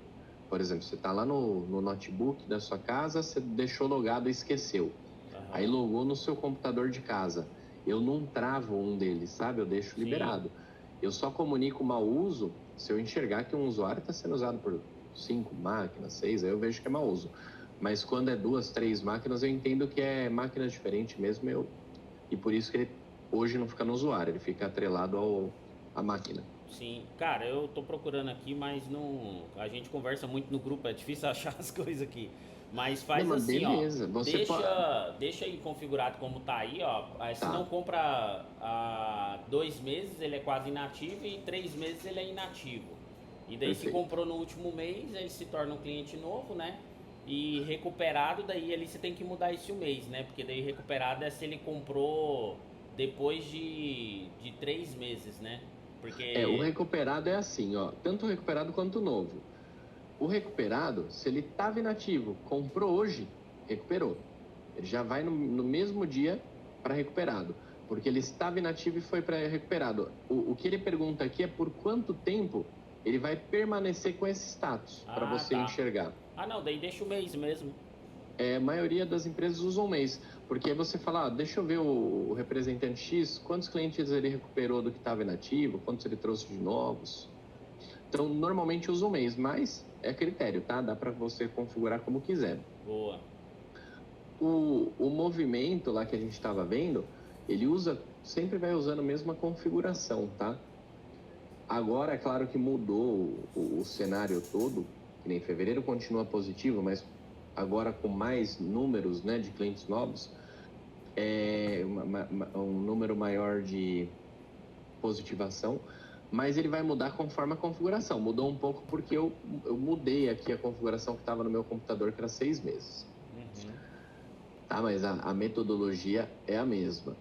Por exemplo, você está lá no notebook da sua casa, você deixou logado e esqueceu. Aí logou no seu computador de casa. Eu não travo um deles, sabe? Eu deixo liberado. Eu só comunico o mau uso se eu enxergar que um usuário está sendo usado por 5 máquinas, 6, aí eu vejo que é mau uso. Mas quando é 2, 3 máquinas, eu entendo que é máquina diferente mesmo. E por isso que ele hoje não fica no usuário, ele fica atrelado à máquina. Sim, cara, eu tô procurando aqui, mas não. A gente conversa muito no grupo, é difícil achar as coisas aqui. Mas faz Não, mas assim, beleza. ó. Você Deixa aí configurado como tá aí, ó. Aí, se Tá. não compra há 2 meses, ele é quase inativo, e 3 meses ele é inativo. E daí, Perfeito. se comprou no último mês, ele se torna um cliente novo, né? E recuperado, daí ali você tem que mudar esse mês, né? Porque daí recuperado é se ele comprou depois de 3 meses, né? Porque... O recuperado é assim, ó. Tanto o recuperado quanto o novo. O recuperado, se ele estava inativo, comprou hoje, recuperou. Ele já vai no mesmo dia para recuperado, porque ele estava inativo e foi para recuperado. O que ele pergunta aqui é por quanto tempo ele vai permanecer com esse status, para você enxergar. Ah, não, daí deixa o mês mesmo. A maioria das empresas usam um mês, porque aí você fala, deixa eu ver o representante X, quantos clientes ele recuperou do que estava inativo, quantos ele trouxe de novos. Então, normalmente usa um mês, mas é critério, tá? Dá para você configurar como quiser. Boa. O movimento lá que a gente estava vendo, ele sempre vai usando a mesma configuração, tá? Agora, é claro que mudou o cenário todo, que nem fevereiro continua positivo, mas agora com mais números, né, de clientes novos, um número maior de positivação, mas ele vai mudar conforme a configuração. Mudou um pouco porque eu mudei aqui a configuração que estava no meu computador, que era 6 meses. Tá, mas a metodologia é a mesma.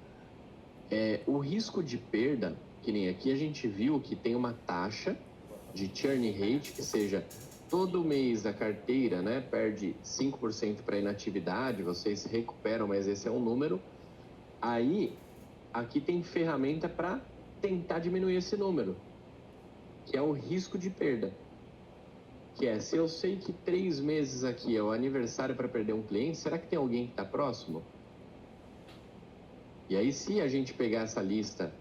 O risco de perda, que nem aqui a gente viu que tem uma taxa de churn rate, que seja todo mês a carteira, né, perde 5% para inatividade, vocês recuperam, mas esse é um número. Aí, aqui tem ferramenta para tentar diminuir esse número, que é o risco de perda. Que é, se eu sei que 3 meses aqui é o aniversário para perder um cliente, será que tem alguém que está próximo? E aí, se a gente pegar essa lista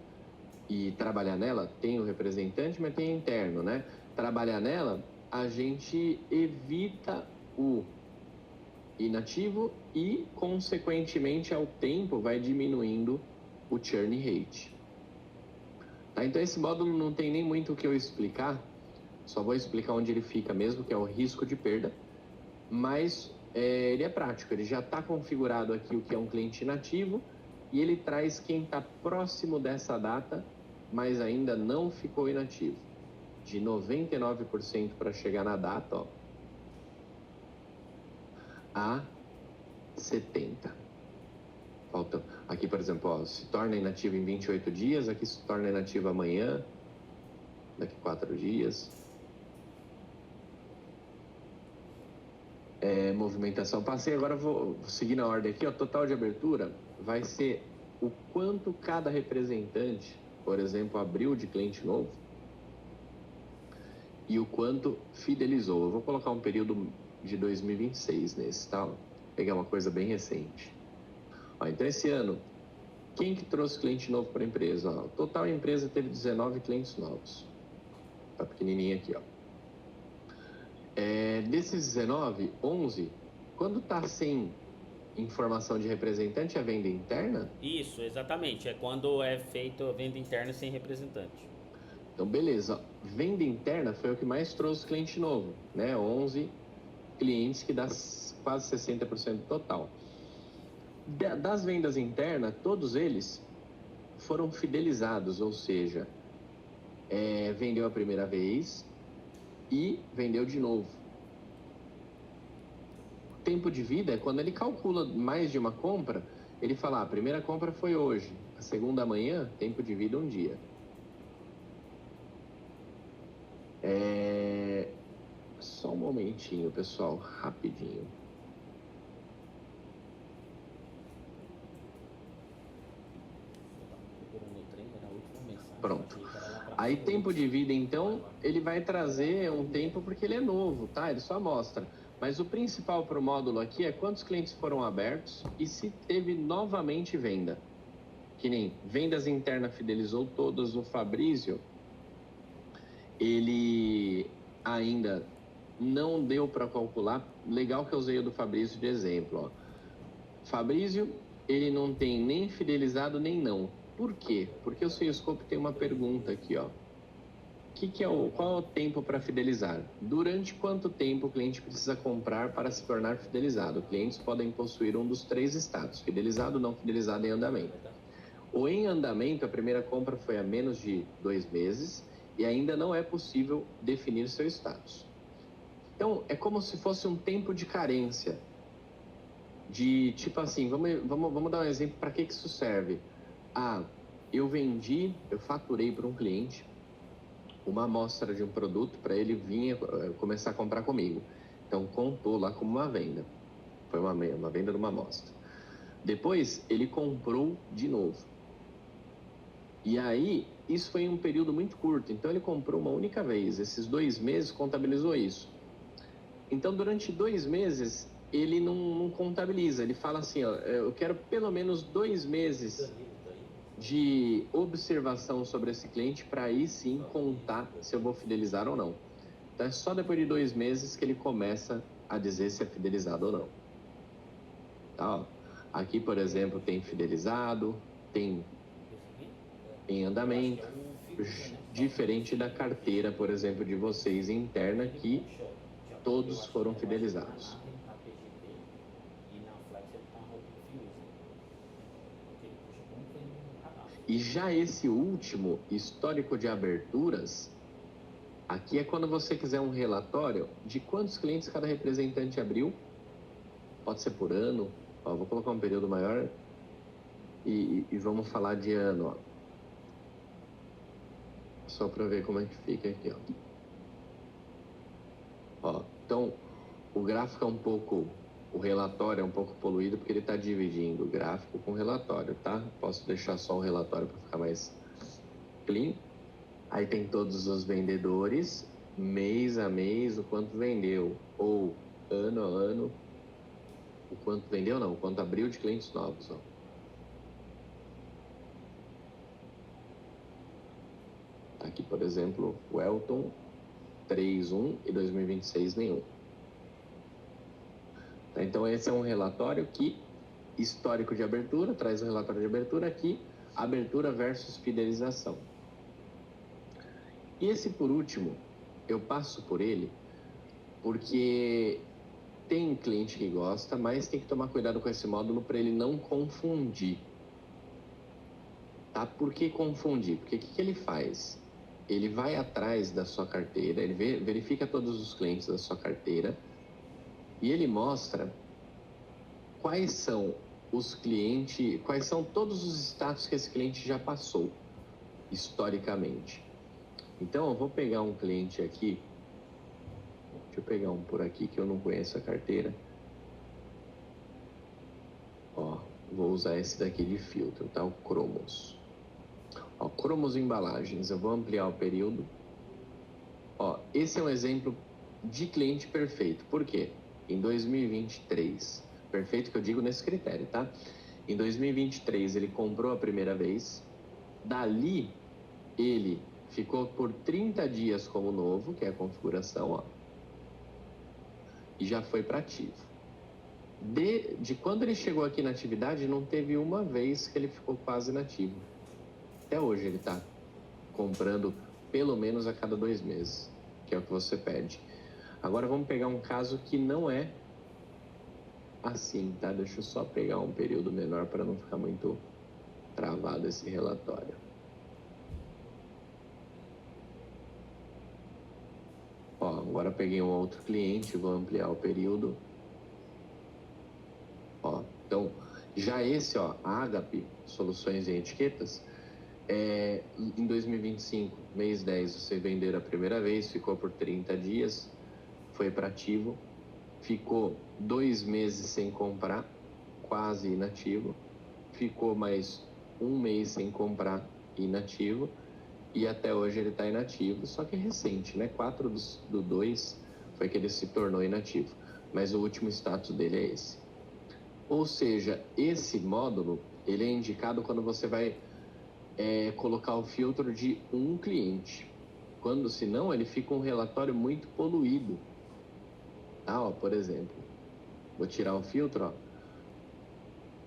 e trabalhar nela, tem o representante, mas tem interno, né? Trabalhar nela, a gente evita o inativo e, consequentemente, ao tempo, vai diminuindo o churn rate. Tá? Então, esse módulo não tem nem muito o que eu explicar, só vou explicar onde ele fica mesmo, que é o risco de perda, mas ele é prático, ele já está configurado aqui o que é um cliente inativo e ele traz quem está próximo dessa data, mas ainda não ficou inativo. De 99% para chegar na data, ó, a 70%. Falta, aqui, por exemplo, ó, se torna inativo em 28 dias, aqui se torna inativo amanhã, daqui 4 dias. Movimentação. Passei, agora vou seguir na ordem aqui, ó, total de abertura vai ser o quanto cada representante, por exemplo, abriu de cliente novo e o quanto fidelizou. Eu vou colocar um período de 2026 nesse, tá? Vou pegar uma coisa bem recente. Ó, então, esse ano, quem que trouxe cliente novo para a empresa? Ó, total a empresa teve 19 clientes novos. Tá pequenininho aqui, ó. Desses 19, 11, quando tá sem informação de representante, é venda interna? Isso, exatamente. É quando é feito a venda interna sem representante. Então, beleza. Venda interna foi o que mais trouxe cliente novo, né? 11 clientes, que dá quase 60% do total. Das vendas internas, todos eles foram fidelizados, ou seja, vendeu a primeira vez e vendeu de novo. O tempo de vida é quando ele calcula mais de uma compra, ele fala, a primeira compra foi hoje, a segunda amanhã, tempo de vida 1 dia. Só um momentinho, pessoal, rapidinho. Pronto. Aí tempo de vida, então, ele vai trazer um tempo porque ele é novo, tá? Ele só mostra. Mas o principal para o módulo aqui é quantos clientes foram abertos e se teve novamente venda. Que nem vendas internas fidelizou todas. O Fabrício, ele ainda não deu para calcular. Legal que eu usei o do Fabrício de exemplo, ó. Fabrício, ele não tem nem fidelizado nem não. Por quê? Porque o Salescope tem uma pergunta aqui, ó. Qual é o tempo para fidelizar? Durante quanto tempo o cliente precisa comprar para se tornar fidelizado? Clientes podem possuir um dos 3 estados, fidelizado, não fidelizado em andamento. O em andamento, a primeira compra foi há menos de 2 meses e ainda não é possível definir seu status. Então, é como se fosse um tempo de carência. De tipo assim, vamos dar um exemplo para que isso serve. Eu faturei para um cliente uma amostra de um produto para ele vir começar a comprar comigo. Então, contou lá como uma venda. Foi uma venda de uma amostra. Depois, ele comprou de novo. E aí, isso foi em um período muito curto. Então, ele comprou uma única vez. Esses 2 meses contabilizou isso. Então, durante 2 meses, ele não contabiliza. Ele fala assim, ó, eu quero pelo menos 2 meses de observação sobre esse cliente para aí sim contar se eu vou fidelizar ou não. Então, é só depois de 2 meses que ele começa a dizer se é fidelizado ou não. Tá, ó. Aqui, por exemplo, tem fidelizado, tem em andamento, diferente da carteira, por exemplo, de vocês interna, que todos foram fidelizados. E já esse último, histórico de aberturas, aqui é quando você quiser um relatório de quantos clientes cada representante abriu, pode ser por ano, ó, vou colocar um período maior e vamos falar de ano, ó. Só para ver como é que fica aqui, ó. Então, o gráfico é um pouco, o relatório é um pouco poluído porque ele está dividindo o gráfico com o relatório, tá? Posso deixar só o relatório para ficar mais clean. Aí tem todos os vendedores, mês a mês, o quanto vendeu, ou ano a ano, o quanto vendeu não, o quanto abriu de clientes novos, ó. Aqui, por exemplo, o Elton, 3.1 e 2026 nenhum. Tá, então, esse é um relatório que, histórico de abertura, traz o relatório de abertura aqui, abertura versus fidelização. E esse, por último, eu passo por ele porque tem cliente que gosta, mas tem que tomar cuidado com esse módulo para ele não confundir. Tá? Por que confundir? Porque o que ele faz? Ele vai atrás da sua carteira, ele verifica todos os clientes da sua carteira e ele mostra quais são os clientes, quais são todos os status que esse cliente já passou historicamente. Então, eu vou pegar um cliente aqui, deixa eu pegar um por aqui que eu não conheço a carteira. Ó, vou usar esse daqui de filtro, tá? O Cromos. Ó, Cromos Embalagens, eu vou ampliar o período. Ó, esse é um exemplo de cliente perfeito. Por quê? Em 2023, perfeito que eu digo nesse critério, tá? Em 2023 ele comprou a primeira vez, dali ele ficou por 30 dias como novo, que é a configuração, ó, e já foi para ativo. De quando ele chegou aqui na atividade, não teve uma vez que ele ficou quase inativo. Até hoje ele está comprando pelo menos a cada 2 meses, que é o que você pede. Agora vamos pegar um caso que não é assim, tá? Deixa eu só pegar um período menor para não ficar muito travado esse relatório. Ó, agora eu peguei um outro cliente, vou ampliar o período. Ó, então, já esse, ó, Agape, Soluções em Etiquetas, em 2025, mês 10, você vendeu a primeira vez, ficou por 30 dias, foi para ativo, ficou 2 meses sem comprar, quase inativo, ficou mais 1 mês sem comprar, inativo, e até hoje ele está inativo, só que é recente, né? 4/2 foi que ele se tornou inativo, mas o último status dele é esse. Ou seja, esse módulo, ele é indicado quando você vai colocar o filtro de um cliente. Quando, senão, ele fica um relatório muito poluído. Tá, ó, por exemplo, vou tirar o filtro, ó.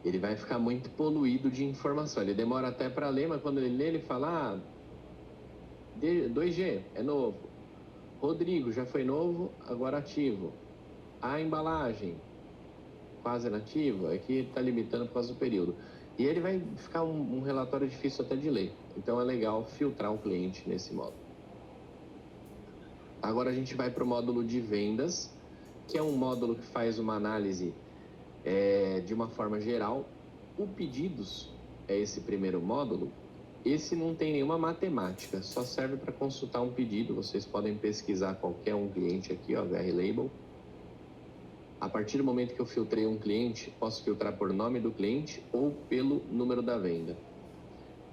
Ele vai ficar muito poluído de informação. Ele demora até para ler, mas quando ele lê, ele fala, 2G, é novo. Rodrigo, já foi novo, agora ativo. A embalagem, quase inativo, aqui está limitando por causa do período. E ele vai ficar um relatório difícil até de ler. Então é legal filtrar um cliente nesse módulo. Agora a gente vai para o módulo de vendas, que é um módulo que faz uma análise de uma forma geral. O pedidos é esse primeiro módulo. Esse não tem nenhuma matemática, só serve para consultar um pedido. Vocês podem pesquisar qualquer um cliente aqui, ó, VR Label. A partir do momento que eu filtrei um cliente, posso filtrar por nome do cliente ou pelo número da venda.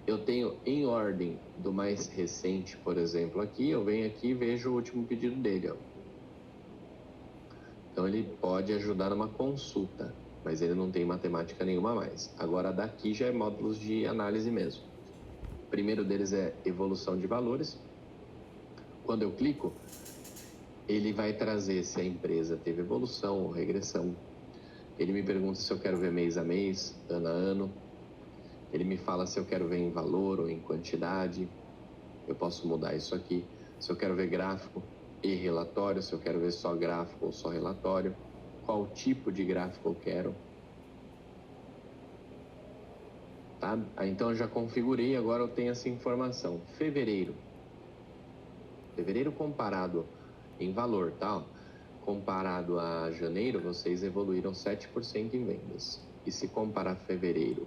Eu tenho em ordem do mais recente, por exemplo, aqui, eu venho aqui e vejo o último pedido dele, ó. Então ele pode ajudar numa consulta, mas ele não tem matemática nenhuma mais. Agora daqui já é módulos de análise mesmo. O primeiro deles é evolução de valores. Quando eu clico, ele vai trazer se a empresa teve evolução ou regressão. Ele me pergunta se eu quero ver mês a mês, ano a ano. Ele me fala se eu quero ver em valor ou em quantidade. Eu posso mudar isso aqui. Se eu quero ver gráfico e relatório, se eu quero ver só gráfico ou só relatório. Qual tipo de gráfico eu quero. Tá? Então eu já configurei, agora eu tenho essa informação. Fevereiro. Fevereiro comparado em valor, tá? Comparado a janeiro, vocês evoluíram 7% em vendas. E se comparar fevereiro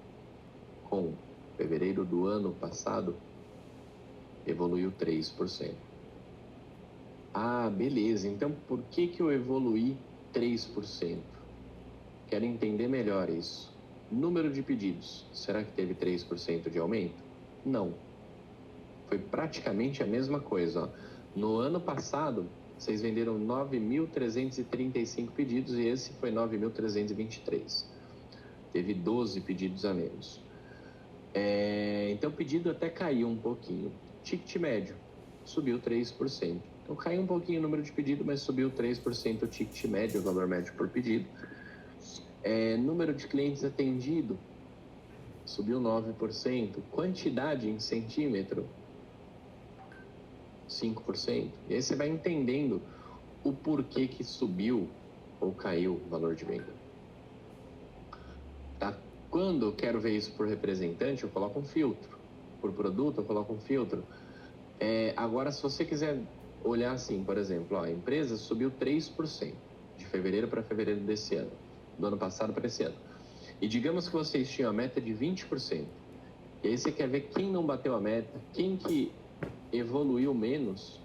com fevereiro do ano passado, evoluiu 3%. Ah, beleza. Então, por que eu evoluí 3%? Quero entender melhor isso. Número de pedidos. Será que teve 3% de aumento? Não. Foi praticamente a mesma coisa, ó. No ano passado, vocês venderam 9.335 pedidos e esse foi 9.323. Teve 12 pedidos a menos. Então, o pedido até caiu um pouquinho. Ticket médio subiu 3%. Então, caiu um pouquinho o número de pedidos, mas subiu 3% o ticket médio, o valor médio por pedido. Número de clientes atendido subiu 9%. Quantidade em centímetro, 5%. E aí você vai entendendo o porquê que subiu ou caiu o valor de venda. Tá? Quando eu quero ver isso por representante, eu coloco um filtro. Por produto, eu coloco um filtro. Agora, se você quiser olhar assim, por exemplo, ó, a empresa subiu 3% de fevereiro para fevereiro desse ano, do ano passado para esse ano. E digamos que vocês tinham a meta de 20%. E aí você quer ver quem não bateu a meta, quem que evoluiu menos,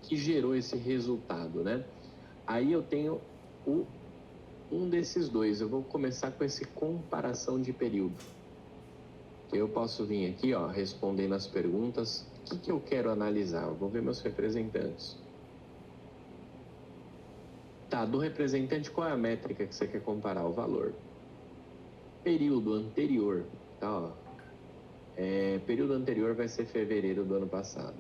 que gerou esse resultado, né? Aí eu tenho um desses dois. Eu vou começar com esse comparação de período. Eu posso vir aqui, ó, respondendo as perguntas. O que eu quero analisar? Eu vou ver meus representantes. Tá, do representante, qual é a métrica que você quer comparar? O valor. Período anterior, tá, ó. Período anterior vai ser fevereiro do ano passado.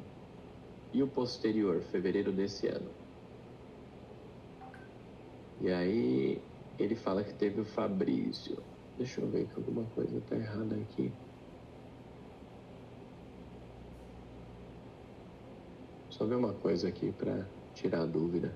E o posterior, fevereiro desse ano. E aí, ele fala que teve o Fabrício. Deixa eu ver que alguma coisa tá errada aqui. Só ver uma coisa aqui para tirar a dúvida.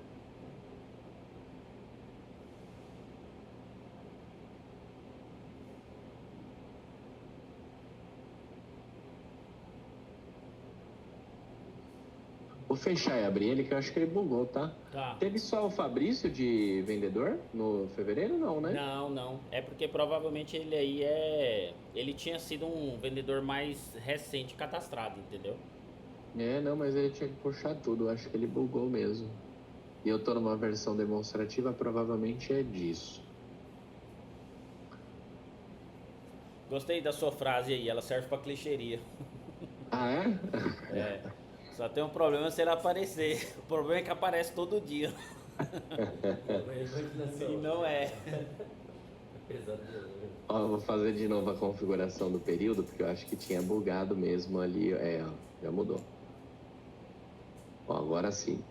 Vou fechar e abrir ele, que eu acho que ele bugou, tá? Tá. Teve só o Fabrício de vendedor no fevereiro, não, né? Não. É porque provavelmente ele aí ele tinha sido um vendedor mais recente cadastrado, entendeu? Não, mas ele tinha que puxar tudo, eu acho que ele bugou mesmo. E eu tô numa versão demonstrativa, provavelmente é disso. Gostei da sua frase aí, ela serve pra clichêria. Ah, é? Só tem um problema se ele aparecer. O problema é que aparece todo dia. E não é. Ó, vou fazer de novo a configuração do período, porque eu acho que tinha bugado mesmo ali. Ó, já mudou. Ó, agora sim.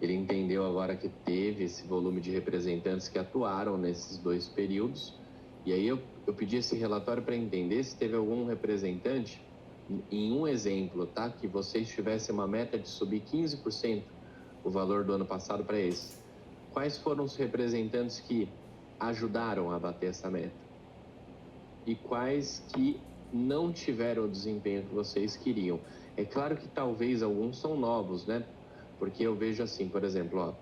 Ele entendeu agora que teve esse volume de representantes que atuaram nesses dois períodos. E aí eu pedi esse relatório para entender se teve algum representante, em um exemplo, tá? Que vocês tivessem uma meta de subir 15% o valor do ano passado para esse. Quais foram os representantes que ajudaram a bater essa meta? E quais que não tiveram o desempenho que vocês queriam? É claro que talvez alguns são novos, né? Porque eu vejo assim, por exemplo, ó,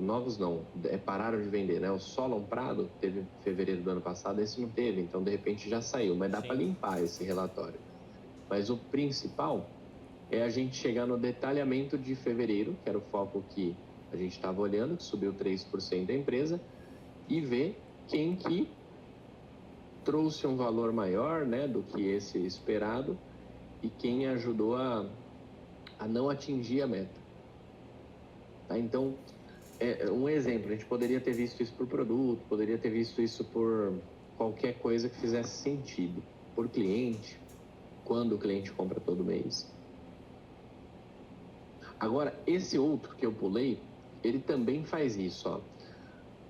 novos não, pararam de vender, né? O Solon Prado teve em fevereiro do ano passado, esse não teve, então de repente já saiu, mas dá para limpar esse relatório. Mas o principal é a gente chegar no detalhamento de fevereiro, que era o foco que A gente estava olhando que subiu 3% da empresa e ver quem que trouxe um valor maior, né, do que esse esperado e quem ajudou a não atingir a meta. Tá? Então, um exemplo, a gente poderia ter visto isso por produto, poderia ter visto isso por qualquer coisa que fizesse sentido, por cliente, quando o cliente compra todo mês. Agora, esse outro que eu pulei, ele também faz isso, ó.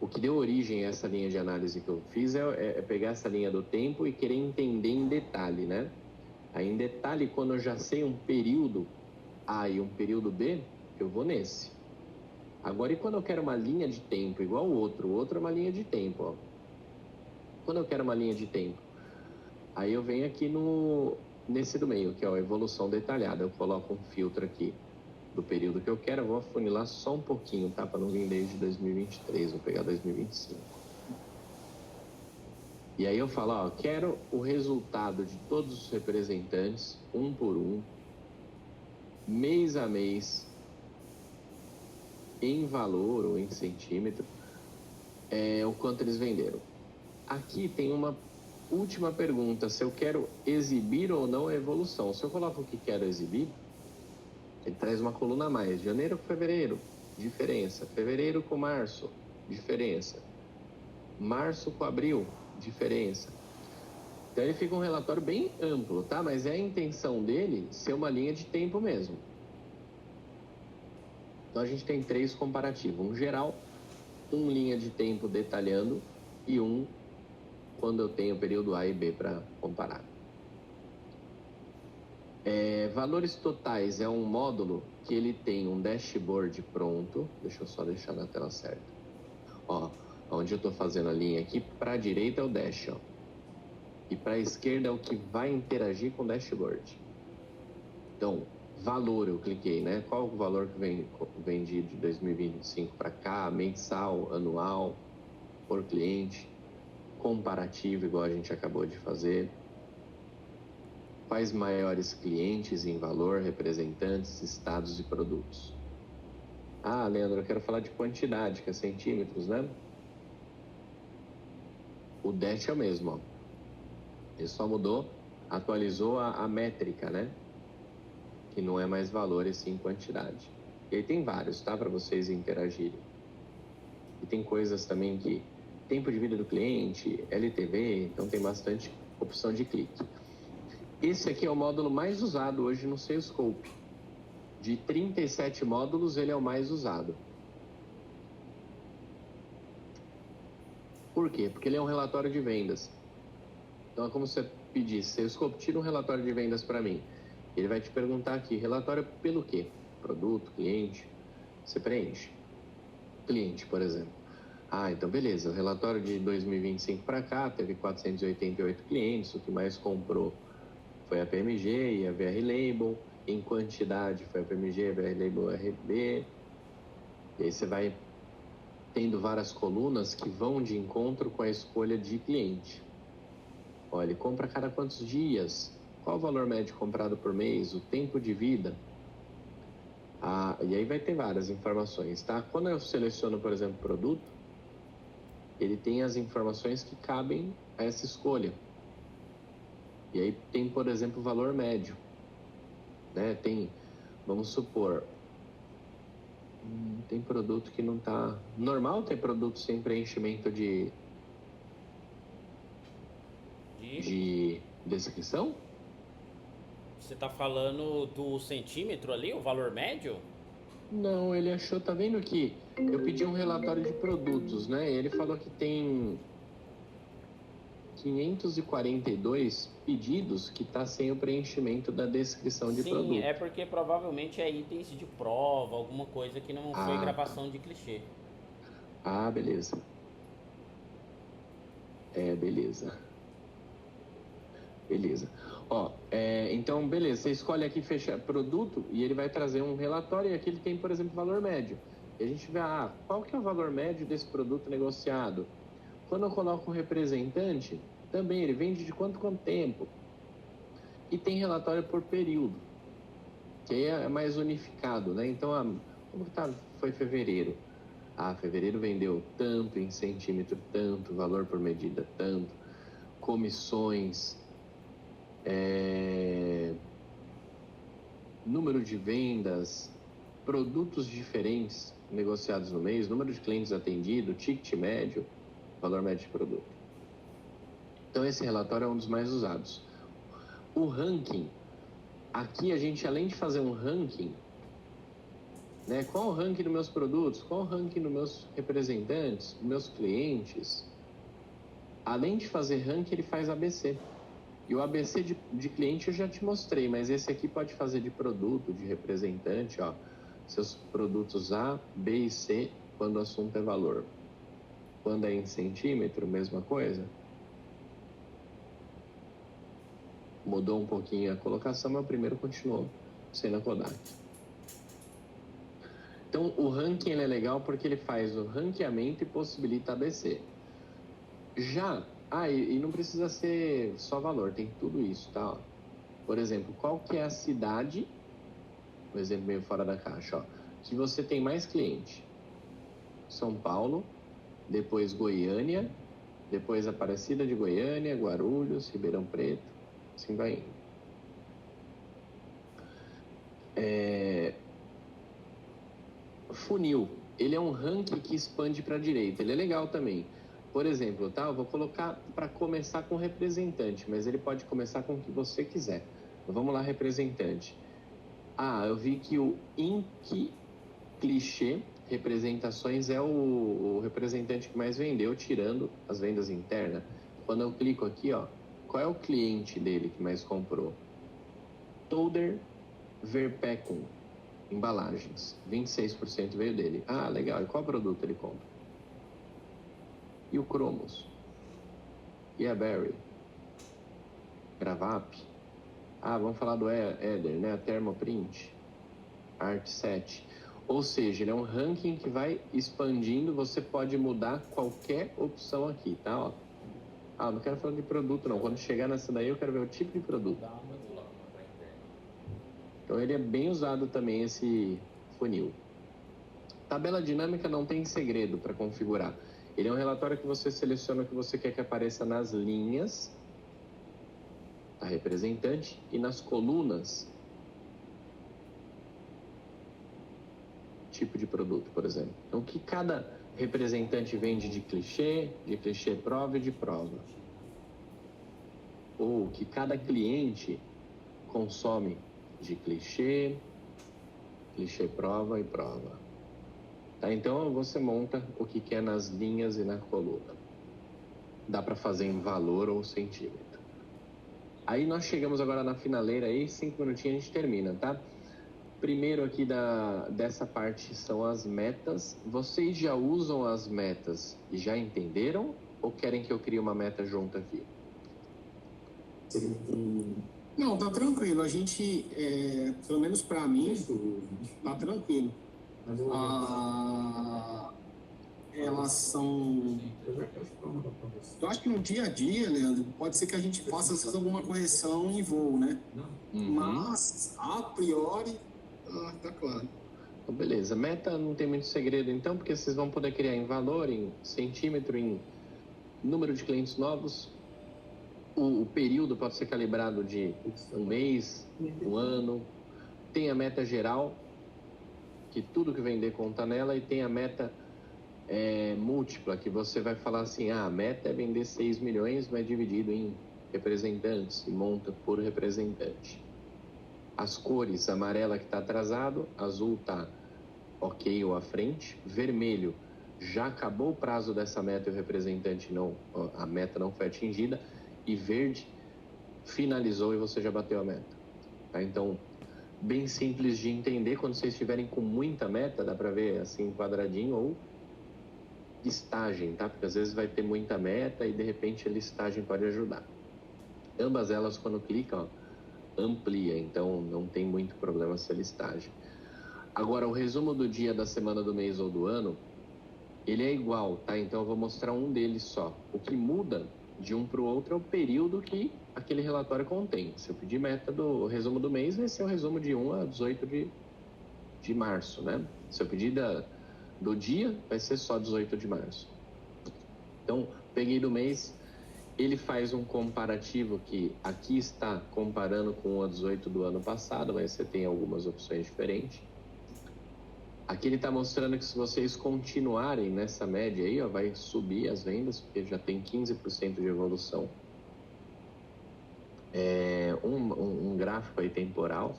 O que deu origem a essa linha de análise que eu fiz é pegar essa linha do tempo e querer entender em detalhe, né? Aí, em detalhe, quando eu já sei um período A e um período B, eu vou nesse. Agora, e quando eu quero uma linha de tempo igual o outro é uma linha de tempo, ó. Quando eu quero uma linha de tempo, aí eu venho aqui nesse do meio, que é a evolução detalhada. Eu coloco um filtro aqui do período que eu quero, eu vou afunilar só um pouquinho, tá? Para não vir desde 2023, vou pegar 2025. E aí eu falo, ó, quero o resultado de todos os representantes, um por um, mês a mês, em valor ou em centímetro, o quanto eles venderam. Aqui tem uma última pergunta, se eu quero exibir ou não a evolução. Se eu coloco o que quero exibir, ele traz uma coluna a mais. Janeiro com fevereiro, diferença. Fevereiro com março, diferença. Março com abril, diferença. Então ele fica um relatório bem amplo, tá? Mas é a intenção dele ser uma linha de tempo mesmo. Então a gente tem 3 comparativos. Um geral, um linha de tempo detalhando e um quando eu tenho o período A e B para comparar. Valores totais é um módulo que ele tem um dashboard pronto. Deixa eu só deixar na tela certa. Ó, onde eu estou fazendo a linha aqui, para a direita é o dash, ó. E para a esquerda é o que vai interagir com o dashboard. Então, valor, eu cliquei, né? Qual o valor que vendi de 2025 para cá, mensal, anual, por cliente, comparativo, igual a gente acabou de fazer. Quais maiores clientes em valor, representantes, estados e produtos? Ah, Leandro, eu quero falar de quantidade, que é centímetros, né? O dash é o mesmo, ó. Ele só mudou, atualizou a métrica, né? Que não é mais valor, e sim quantidade. E aí tem vários, tá? Para vocês interagirem. E tem coisas também que... Tempo de vida do cliente, LTV, então tem bastante opção de clique. Esse aqui é o módulo mais usado hoje no Salescope. De 37 módulos, ele é o mais usado. Por quê? Porque ele é um relatório de vendas. Então é como se você pedisse, Salescope, tira um relatório de vendas para mim. Ele vai te perguntar aqui, relatório pelo quê? Produto, cliente. Você preenche. Cliente, por exemplo. Ah, então beleza, o relatório de 2025 para cá teve 488 clientes, o que mais comprou foi a PMG e a VR Label, em quantidade foi a PMG, a VR Label, RB. E aí você vai tendo várias colunas que vão de encontro com a escolha de cliente. Olha, ele compra a cada quantos dias? Qual o valor médio comprado por mês? O tempo de vida? E aí vai ter várias informações, tá? Quando eu seleciono, por exemplo, produto, ele tem as informações que cabem a essa escolha. E aí tem, por exemplo, o valor médio, né? Tem, vamos supor, tem produto que não está... Normal ter produto sem preenchimento de descrição? Você está falando do centímetro ali, o valor médio? Não, ele achou, tá vendo que eu pedi um relatório de produtos, né? Ele falou que tem 542 pedidos que tá sem o preenchimento da descrição de produto. Sim, é porque provavelmente é itens de prova, alguma coisa que não foi gravação de clichê. Ah, beleza. Beleza. Beleza. Ó, então, beleza, você escolhe aqui fechar produto e ele vai trazer um relatório e aqui ele tem, por exemplo, valor médio. E a gente vê, qual que é o valor médio desse produto negociado? Quando eu coloco um representante, também ele vende de quanto tempo? E tem relatório por período, que aí é mais unificado, né? Então, como está foi fevereiro? Ah, fevereiro vendeu tanto em centímetro, tanto, valor por medida, tanto, comissões, número de vendas, produtos diferentes negociados no mês, número de clientes atendidos, ticket médio, valor médio de produto. Então esse relatório é um dos mais usados. O ranking, aqui a gente, além de fazer um ranking, né, qual o ranking dos meus produtos, qual o ranking dos meus representantes, dos meus clientes, além de fazer ranking, ele faz ABC. E o ABC de cliente eu já te mostrei, mas esse aqui pode fazer de produto, de representante, ó, seus produtos A, B e C, quando o assunto é valor. Quando é em centímetro, mesma coisa. Mudou um pouquinho a colocação, mas o primeiro continuou sendo a Kodak. Então, o ranking ele é legal porque ele faz o ranqueamento e possibilita ABC. Já, e não precisa ser só valor, tem tudo isso, tá? Ó. Por exemplo, qual que é a cidade, um exemplo meio fora da caixa, ó, que você tem mais cliente? São Paulo, depois Goiânia, depois Aparecida de Goiânia, Guarulhos, Ribeirão Preto, assim vai indo. Funil, ele é um ranking que expande para a direita, ele é legal também. Por exemplo, tá? Eu vou colocar para começar com representante, mas ele pode começar com o que você quiser. Vamos lá, representante. Eu vi que o Ink Clichê Representações é o representante que mais vendeu, tirando as vendas internas. Quando eu clico aqui, ó, qual é o cliente dele que mais comprou? Toder Verpecum, embalagens, 26% veio dele. Legal, e qual produto ele compra? E o Cromos? E a Barry? Gravap? Vamos falar do Eder, né? A Thermoprint, Art 7. Ou seja, ele é um ranking que vai expandindo, você pode mudar qualquer opção aqui, tá? Ó. Não quero falar de produto não, quando chegar nessa daí eu quero ver o tipo de produto. Então ele é bem usado também, esse funil. Tabela dinâmica não tem segredo para configurar. Ele é um relatório que você seleciona o que você quer que apareça nas linhas, a representante, e nas colunas, tipo de produto, por exemplo. Então, o que cada representante vende de clichê prova e de prova. Ou o que cada cliente consome de clichê prova e prova. Tá? Então, você monta o que quer nas linhas e na coluna. Dá para fazer em valor ou centímetro. Aí nós chegamos agora na finaleira, aí 5 minutinhos a gente termina, tá? Primeiro aqui dessa parte são as metas. Vocês já usam as metas e já entenderam? Ou querem que eu crie uma meta junto aqui? Não, tá tranquilo. A gente, pelo menos para mim, tá tranquilo. Elas são... Eu acho que no dia a dia, Leandro, pode ser que a gente faça às vezes alguma correção em voo, né? Mas, a priori, tá claro. Então, beleza. Meta não tem muito segredo, então, porque vocês vão poder criar em valor, em centímetro, em número de clientes novos. O período pode ser calibrado de um mês, um ano. Tem a meta geral, que tudo que vender conta nela, e tem a meta múltipla, que você vai falar assim, a meta é vender 6 milhões, mas dividido em representantes, e monta por representante. As cores, amarela que está atrasado, azul está ok ou à frente, vermelho, já acabou o prazo dessa meta e o representante não, a meta não foi atingida, e verde, finalizou e você já bateu a meta. Tá? Então, bem simples de entender. Quando vocês estiverem com muita meta, dá para ver assim quadradinho ou listagem, tá? Porque às vezes vai ter muita meta e de repente a listagem pode ajudar. Ambas elas, quando clica, amplia, então não tem muito problema essa listagem. Agora, o resumo do dia, da semana, do mês ou do ano, ele é igual, tá? Então eu vou mostrar um deles só. O que muda de um para o outro é o período que aquele relatório contém. Se eu pedir meta do resumo do mês, vai ser o resumo de 1 a 18 de março, né? Seu pedido do dia vai ser só 18 de março. Então, peguei do mês, ele faz um comparativo que aqui está comparando com o 18 do ano passado, mas você tem algumas opções diferentes. Aqui ele está mostrando que se vocês continuarem nessa média aí, ó, vai subir as vendas, porque já tem 15% de evolução. Um gráfico aí temporal.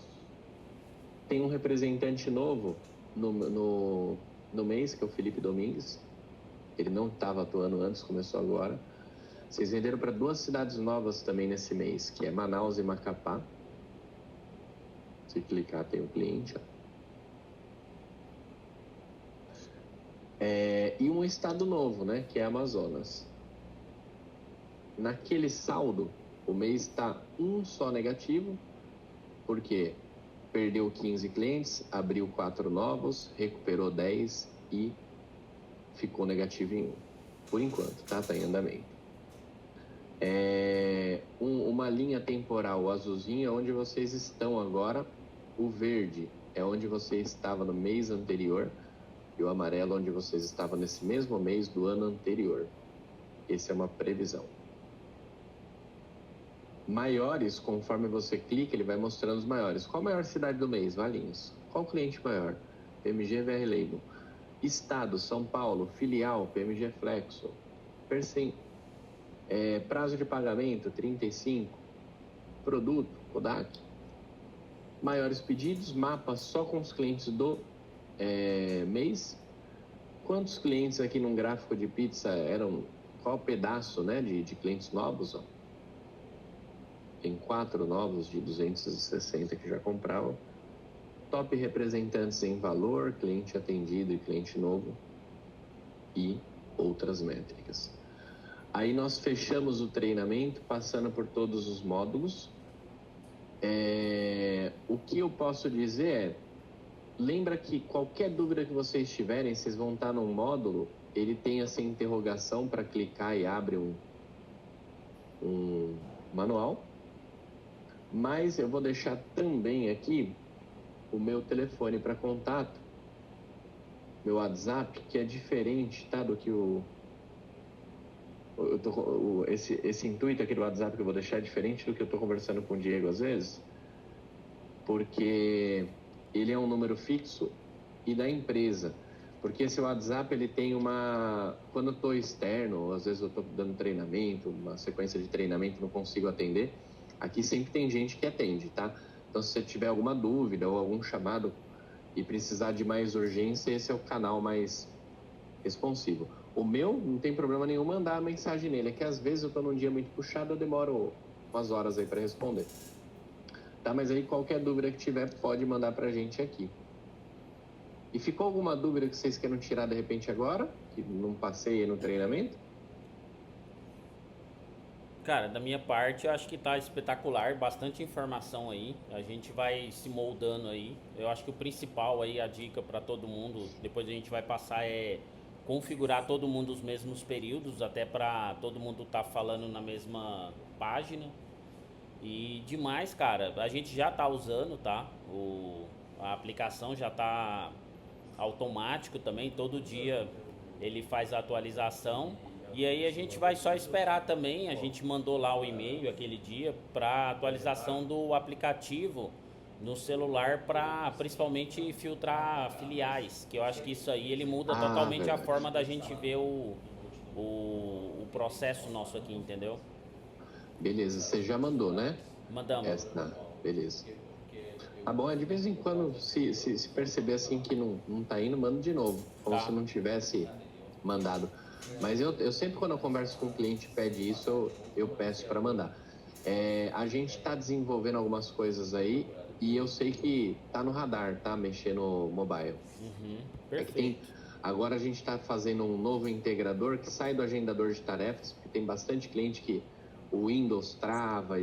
Tem um representante novo no mês, que é o Felipe Domingues. Ele não estava atuando antes, começou agora. Vocês venderam para 2 cidades novas também nesse mês, que é Manaus e Macapá. Se clicar, tem o cliente, ó. E um estado novo, né, que é Amazonas. Naquele saldo, o mês está um só negativo, porque perdeu 15 clientes, abriu 4 novos, recuperou 10 e ficou negativo em 1. Por enquanto, tá? Tá em andamento. Uma linha temporal azulzinha é onde vocês estão agora. O verde é onde você estava no mês anterior. E o amarelo onde vocês estavam nesse mesmo mês do ano anterior. Essa é uma previsão. Maiores, conforme você clica, ele vai mostrando os maiores. Qual a maior cidade do mês? Valinhos. Qual cliente maior? PMG VR Label. Estado, São Paulo. Filial, PMG Flexo. Prazo de pagamento, 35. Produto, Kodak. Maiores pedidos, mapa só com os clientes do mês. Quantos clientes aqui num gráfico de pizza eram? Qual pedaço, né, de clientes novos? Ó? Tem 4 novos de 260 que já compravam. Top representantes em valor, cliente atendido e cliente novo. E outras métricas. Aí nós fechamos o treinamento, passando por todos os módulos. O que eu posso dizer lembra que qualquer dúvida que vocês tiverem, vocês vão estar num módulo, ele tem essa interrogação para clicar e abre um manual. Mas eu vou deixar também aqui o meu telefone para contato, meu WhatsApp, que é diferente, tá, do que esse intuito aqui do WhatsApp que eu vou deixar é diferente do que eu estou conversando com o Diego às vezes, porque ele é um número fixo e da empresa. Porque esse WhatsApp, ele tem quando eu estou externo, às vezes eu estou dando treinamento, uma sequência de treinamento, não consigo atender, aqui sempre tem gente que atende, tá? Então, se você tiver alguma dúvida ou algum chamado e precisar de mais urgência, esse é o canal mais responsivo. O meu, não tem problema nenhum mandar a mensagem nele, é que às vezes eu estou num dia muito puxado, eu demoro umas horas aí para responder. Tá, mas aí qualquer dúvida que tiver, pode mandar pra gente aqui. E ficou alguma dúvida que vocês queiram tirar de repente agora? Que não passei aí no treinamento? Cara, da minha parte, eu acho que tá espetacular, bastante informação aí. A gente vai se moldando aí. Eu acho que o principal aí, a dica para todo mundo, depois a gente vai passar configurar todo mundo os mesmos períodos, até para todo mundo tá falando na mesma página. E demais, cara, a gente já tá usando, tá? A aplicação já tá automático também, todo dia ele faz a atualização. E aí a gente vai só esperar também, a gente mandou lá o e-mail aquele dia para atualização do aplicativo no celular para principalmente filtrar filiais, que eu acho que isso aí ele muda totalmente verdade. a forma da gente ver o processo nosso aqui, entendeu? Beleza, você já mandou, né? Mandamos. Beleza. Tá bom, de vez em quando, se perceber assim que não tá indo, manda de novo, como se não tivesse mandado. Mas eu sempre, quando eu converso com o cliente e pede isso, eu peço para mandar. A gente está desenvolvendo algumas coisas aí e eu sei que tá no radar, tá? Mexer no mobile. Perfeito. Agora a gente está fazendo um novo integrador que sai do agendador de tarefas, porque tem bastante cliente que o Windows trava